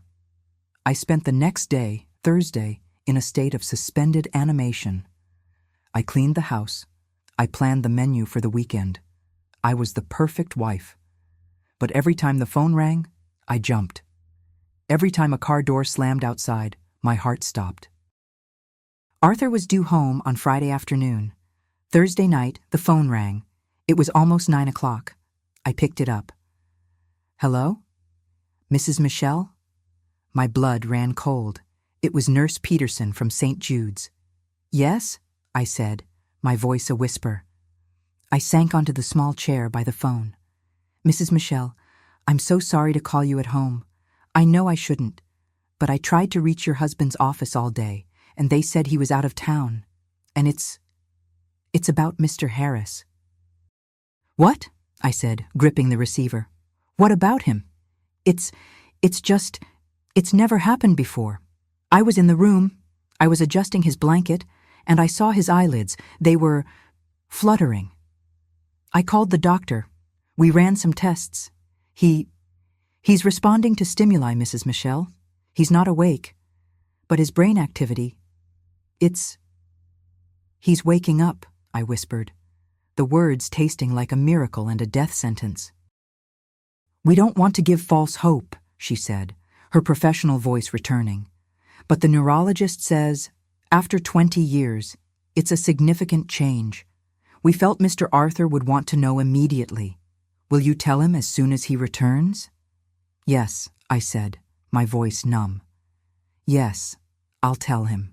I spent the next day, Thursday, in a state of suspended animation. I cleaned the house. I planned the menu for the weekend. I was the perfect wife. But every time the phone rang, I jumped. Every time a car door slammed outside, my heart stopped. Arthur was due home on Friday afternoon. Thursday night, the phone rang. It was almost 9 o'clock. I picked it up. Hello? Mrs. Michelle? My blood ran cold. It was Nurse Peterson from St. Jude's. Yes? I said, my voice a whisper. I sank onto the small chair by the phone. Mrs. Michelle, I'm so sorry to call you at home. I know I shouldn't, but I tried to reach your husband's office all day, and they said he was out of town. And it's about Mr. Harris. What? I said, gripping the receiver. What about him? It's never happened before. I was in the room. I was adjusting his blanket, and I saw his eyelids. They were fluttering. I called the doctor. We ran some tests. He's responding to stimuli, Mrs. Michelle. He's not awake. But his brain activity, he's waking up, I whispered, the words tasting like a miracle and a death sentence. We don't want to give false hope, she said, her professional voice returning. But the neurologist says, after 20 years, it's a significant change. We felt Mr. Arthur would want to know immediately. Will you tell him as soon as he returns? Yes, I said, my voice numb. Yes, I'll tell him.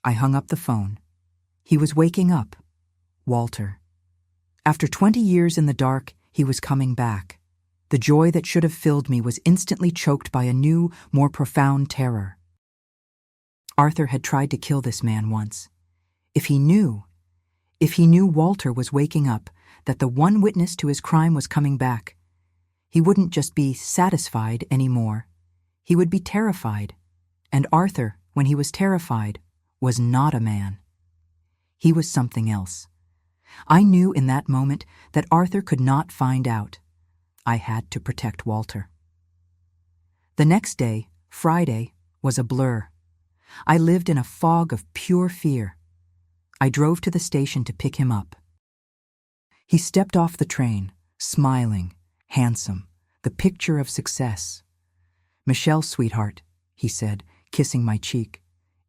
I hung up the phone. He was waking up. Walter. After 20 years in the dark, he was coming back. The joy that should have filled me was instantly choked by a new, more profound terror. Arthur had tried to kill this man once. If he knew Walter was waking up, that the one witness to his crime was coming back, he wouldn't just be satisfied anymore. He would be terrified. And Arthur, when he was terrified, was not a man. He was something else. I knew in that moment that Arthur could not find out. I had to protect Walter. The next day, Friday, was a blur. I lived in a fog of pure fear. I drove to the station to pick him up. He stepped off the train, smiling, handsome, the picture of success. Michelle, sweetheart, he said, kissing my cheek.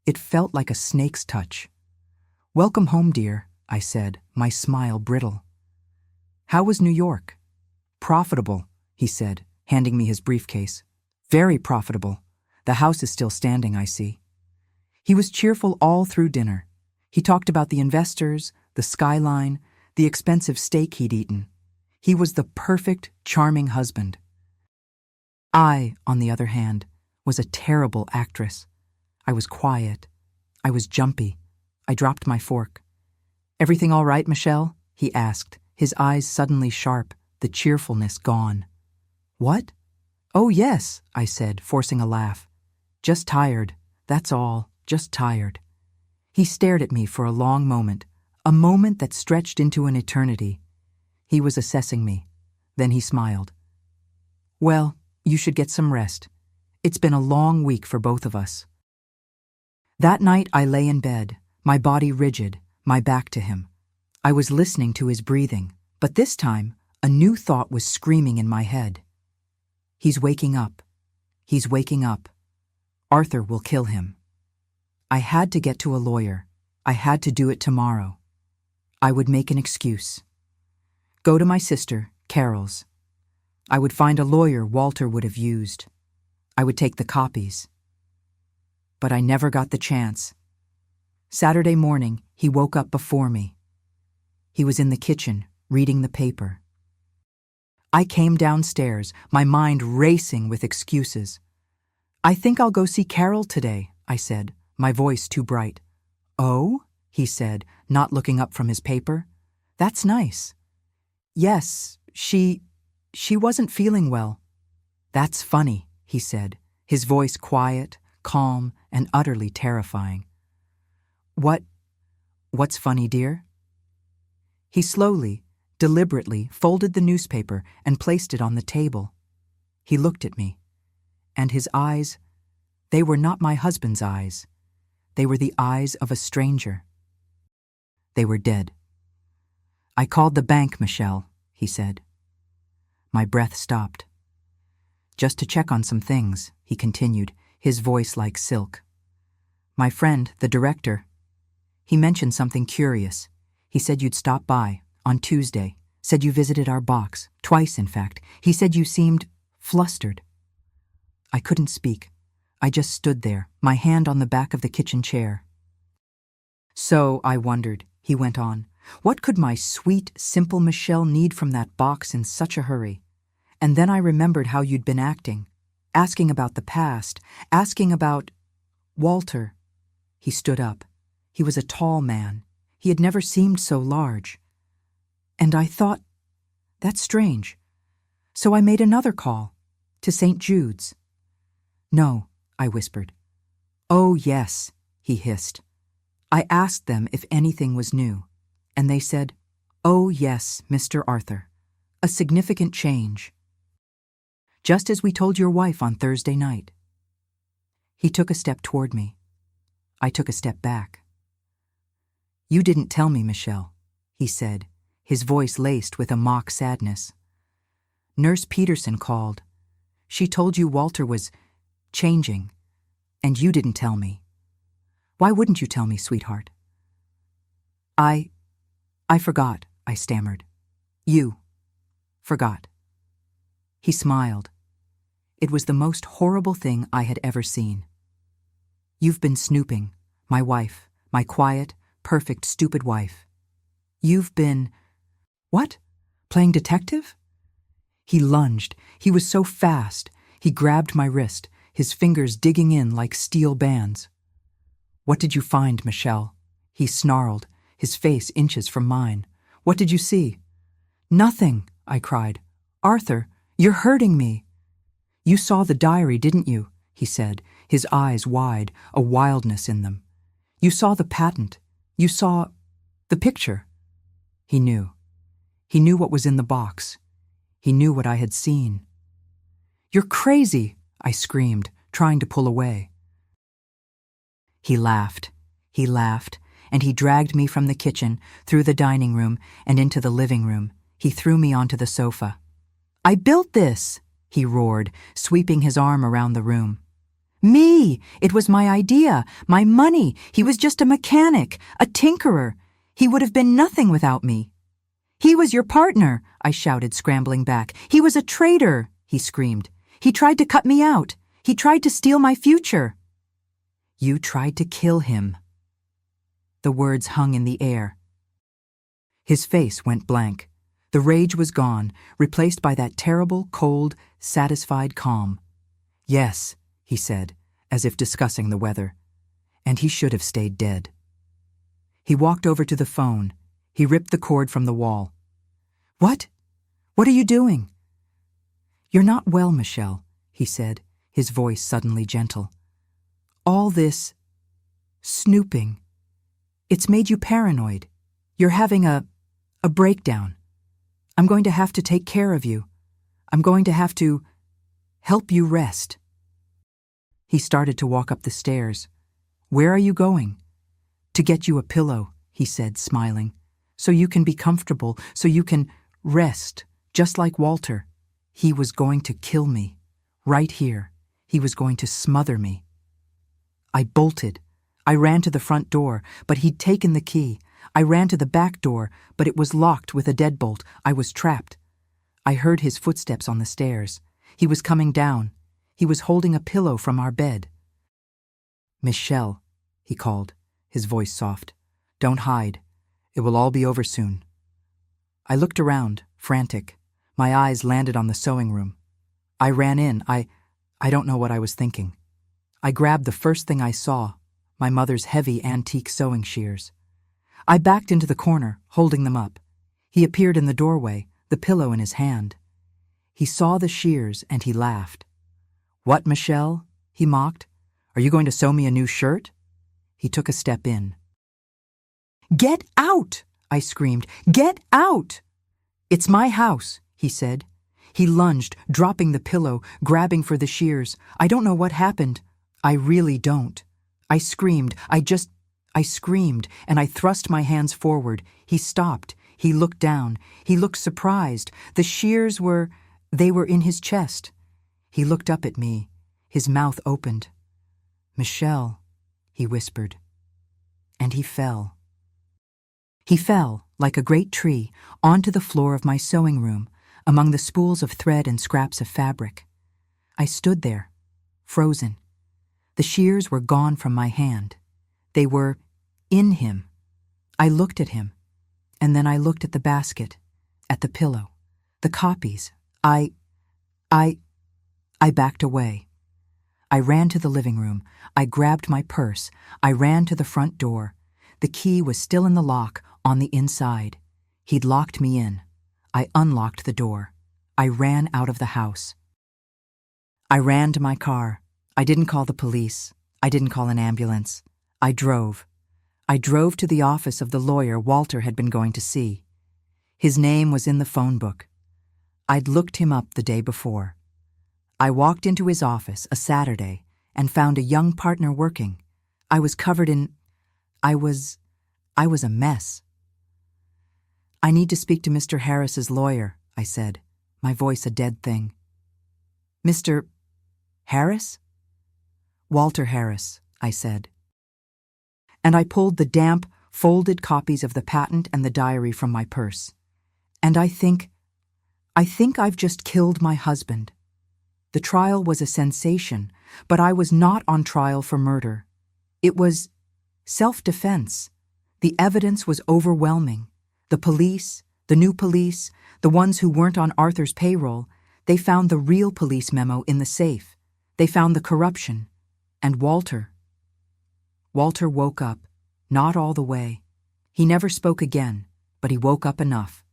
It felt like a snake's touch. Welcome home, dear, I said, my smile brittle. How was New York? Profitable, he said, handing me his briefcase. Very profitable. The house is still standing, I see. He was cheerful all through dinner. He talked about the investors, the skyline, the expensive steak he'd eaten. He was the perfect, charming husband. I, on the other hand, was a terrible actress. I was quiet. I was jumpy. I dropped my fork. Everything all right, Michelle? He asked, his eyes suddenly sharp, the cheerfulness gone. What? Oh, yes, I said, forcing a laugh. Just tired, that's all, just tired. He stared at me for a long moment, a moment that stretched into an eternity. He was assessing me. Then he smiled. Well, you should get some rest. It's been a long week for both of us. That night I lay in bed, my body rigid, my back to him. I was listening to his breathing, but this time, a new thought was screaming in my head. He's waking up. He's waking up. Arthur will kill him. I had to get to a lawyer. I had to do it tomorrow. I would make an excuse. Go to my sister, Carol's. I would find a lawyer Walter would have used. I would take the copies. But I never got the chance. Saturday morning, he woke up before me. He was in the kitchen, reading the paper. I came downstairs, my mind racing with excuses. I think I'll go see Carol today, I said, my voice too bright. Oh? He said, not looking up from his paper. That's nice. Yes, she wasn't feeling well. That's funny, he said, his voice quiet, calm, and utterly terrifying. What's funny, dear? He slowly, deliberately folded the newspaper and placed it on the table. He looked at me, and his eyes, they were not my husband's eyes. They were the eyes of a stranger. They were dead. I called the bank, Michelle, he said. My breath stopped. Just to check on some things, he continued, his voice like silk. My friend, the director. He mentioned something curious. He said you'd stop by on Tuesday. Said you visited our box, twice in fact. He said you seemed flustered. I couldn't speak. I just stood there, my hand on the back of the kitchen chair. So, I wondered, he went on, what could my sweet, simple Michelle need from that box in such a hurry? And then I remembered how you'd been acting, asking about the past, asking about Walter. He stood up. He was a tall man. He had never seemed so large. And I thought, that's strange. So I made another call, to St. Jude's. No, I whispered. Oh, yes, he hissed. I asked them if anything was new, and they said, oh, yes, Mr. Arthur, a significant change. Just as we told your wife on Thursday night. He took a step toward me. I took a step back. You didn't tell me, Michelle, he said, his voice laced with a mock sadness. Nurse Peterson called. She told you Walter was changing, and you didn't tell me. Why wouldn't you tell me, sweetheart? I forgot, I stammered. You forgot. He smiled. It was the most horrible thing I had ever seen. You've been snooping, my wife, my quiet, perfect, stupid wife. You've been... What? Playing detective? He lunged. He was so fast. He grabbed my wrist, his fingers digging in like steel bands. What did you find, Michelle? He snarled, his face inches from mine. What did you see? Nothing, I cried. Arthur, you're hurting me. You saw the diary, didn't you? He said, his eyes wide, a wildness in them. You saw the patent. You saw the picture. He knew. He knew what was in the box. He knew what I had seen. You're crazy, I screamed, trying to pull away. He laughed, and he dragged me from the kitchen, through the dining room, and into the living room. He threw me onto the sofa. I built this, he roared, sweeping his arm around the room. Me! It was my idea, my money. He was just a mechanic, a tinkerer. He would have been nothing without me. He was your partner, I shouted, scrambling back. He was a traitor, he screamed. He tried to cut me out. He tried to steal my future. You tried to kill him. The words hung in the air. His face went blank. The rage was gone, replaced by that terrible, cold, satisfied calm. Yes, he said, as if discussing the weather. And he should have stayed dead. He walked over to the phone. He ripped the cord from the wall. What? What are you doing? You're not well, Michelle, he said, his voice suddenly gentle. All this snooping, it's made you paranoid. You're having a breakdown. I'm going to have to take care of you. I'm going to have to help you rest. He started to walk up the stairs. Where are you going? To get you a pillow, he said, smiling. So you can be comfortable, so you can rest, just like Walter. He was going to kill me. Right here. He was going to smother me. I bolted. I ran to the front door, but he'd taken the key. I ran to the back door, but it was locked with a deadbolt. I was trapped. I heard his footsteps on the stairs. He was coming down. He was holding a pillow from our bed. Michelle, he called, his voice soft. Don't hide. It will all be over soon. I looked around, frantic. My eyes landed on the sewing room. I ran in. I don't know what I was thinking. I grabbed the first thing I saw, my mother's heavy antique sewing shears. I backed into the corner, holding them up. He appeared in the doorway, the pillow in his hand. He saw the shears and he laughed. What, Michelle? He mocked. Are you going to sew me a new shirt? He took a step in. Get out! I screamed. Get out! It's my house, he said. He lunged, dropping the pillow, grabbing for the shears. I don't know what happened. I really don't. I screamed. I screamed, and I thrust my hands forward. He stopped. He looked down. He looked surprised. The shears they were in his chest. He looked up at me. His mouth opened. Michelle, he whispered. And he fell. He fell, like a great tree, onto the floor of my sewing room, among the spools of thread and scraps of fabric. I stood there, frozen. The shears were gone from my hand. They were in him. I looked at him, and then I looked at the basket, at the pillow, the copies. I backed away. I ran to the living room. I grabbed my purse. I ran to the front door. The key was still in the lock, on the inside. He'd locked me in. I unlocked the door. I ran out of the house. I ran to my car. I didn't call the police. I didn't call an ambulance. I drove. I drove to the office of the lawyer Walter had been going to see. His name was in the phone book. I'd looked him up the day before. I walked into his office a Saturday and found a young partner working. I was covered in... I was a mess. "I need to speak to Mr. Harris's lawyer," I said, my voice a dead thing. "Mr. Harris?" "Walter Harris," I said. And I pulled the damp, folded copies of the patent and the diary from my purse. And I think I've just killed my husband. The trial was a sensation, but I was not on trial for murder. It was self-defense. The evidence was overwhelming. The police, the new police, the ones who weren't on Arthur's payroll, they found the real police memo in the safe. They found the corruption. And Walter woke up, not all the way. He never spoke again, but he woke up enough.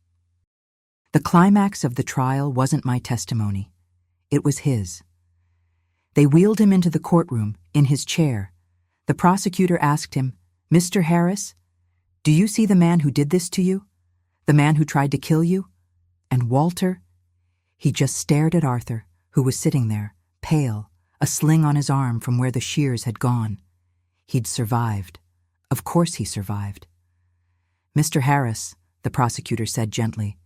The climax of the trial wasn't my testimony. It was his. They wheeled him into the courtroom, in his chair. The prosecutor asked him, "Mr. Harris, do you see the man who did this to you? The man who tried to kill you?" And Walter, he just stared at Arthur, who was sitting there, pale, a sling on his arm from where the shears had gone. He'd survived. Of course he survived. "Mr. Harris," the prosecutor said gently,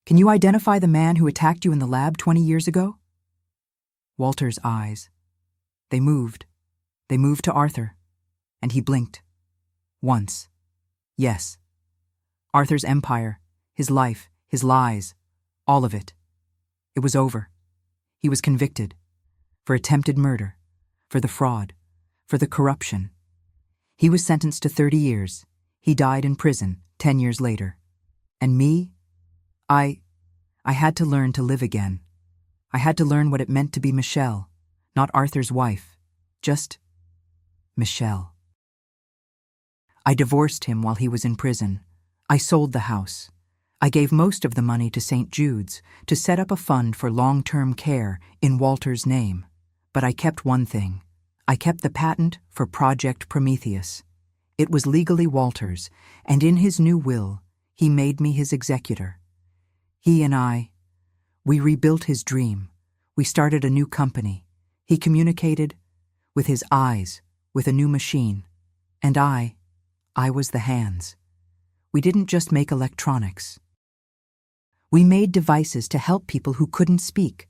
"can you identify the man who attacked you in the lab 20 years ago?" Walter's eyes. They moved. They moved to Arthur, and he blinked. Once. Yes. Arthur's empire, his life, his lies, all of it. It was over. He was convicted. For attempted murder. For the fraud. For the corruption. He was sentenced to 30 years. He died in prison 10 years later. And me? I had to learn to live again. I had to learn what it meant to be Michelle, not Arthur's wife. Just Michelle. I divorced him while he was in prison. I sold the house. I gave most of the money to St. Jude's to set up a fund for long-term care in Walter's name. But I kept one thing. I kept the patent for Project Prometheus. It was legally Walter's, and in his new will, he made me his executor. He and we rebuilt his dream. We started a new company. He communicated with his eyes, with a new machine. And I was the hands. We didn't just make electronics. We made devices to help people who couldn't speak.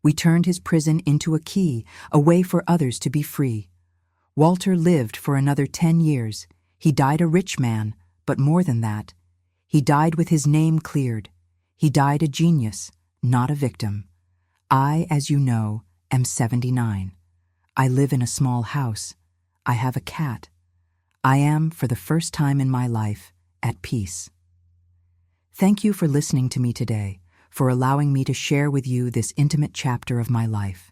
We turned his prison into a key, a way for others to be free. Walter lived for another 10 years. He died a rich man, but more than that. He died with his name cleared. He died a genius, not a victim. I, as you know, am 79. I live in a small house. I have a cat. I am, for the first time in my life, at peace. Thank you for listening to me today, for allowing me to share with you this intimate chapter of my life.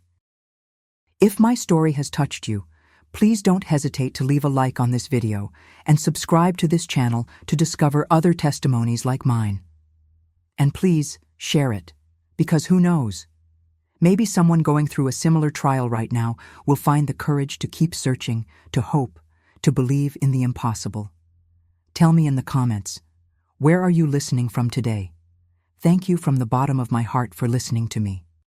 If my story has touched you, please don't hesitate to leave a like on this video and subscribe to this channel to discover other testimonies like mine. And please share it, because who knows? Maybe someone going through a similar trial right now will find the courage to keep searching, to hope, to believe in the impossible. Tell me in the comments, where are you listening from today? Thank you from the bottom of my heart for listening to me.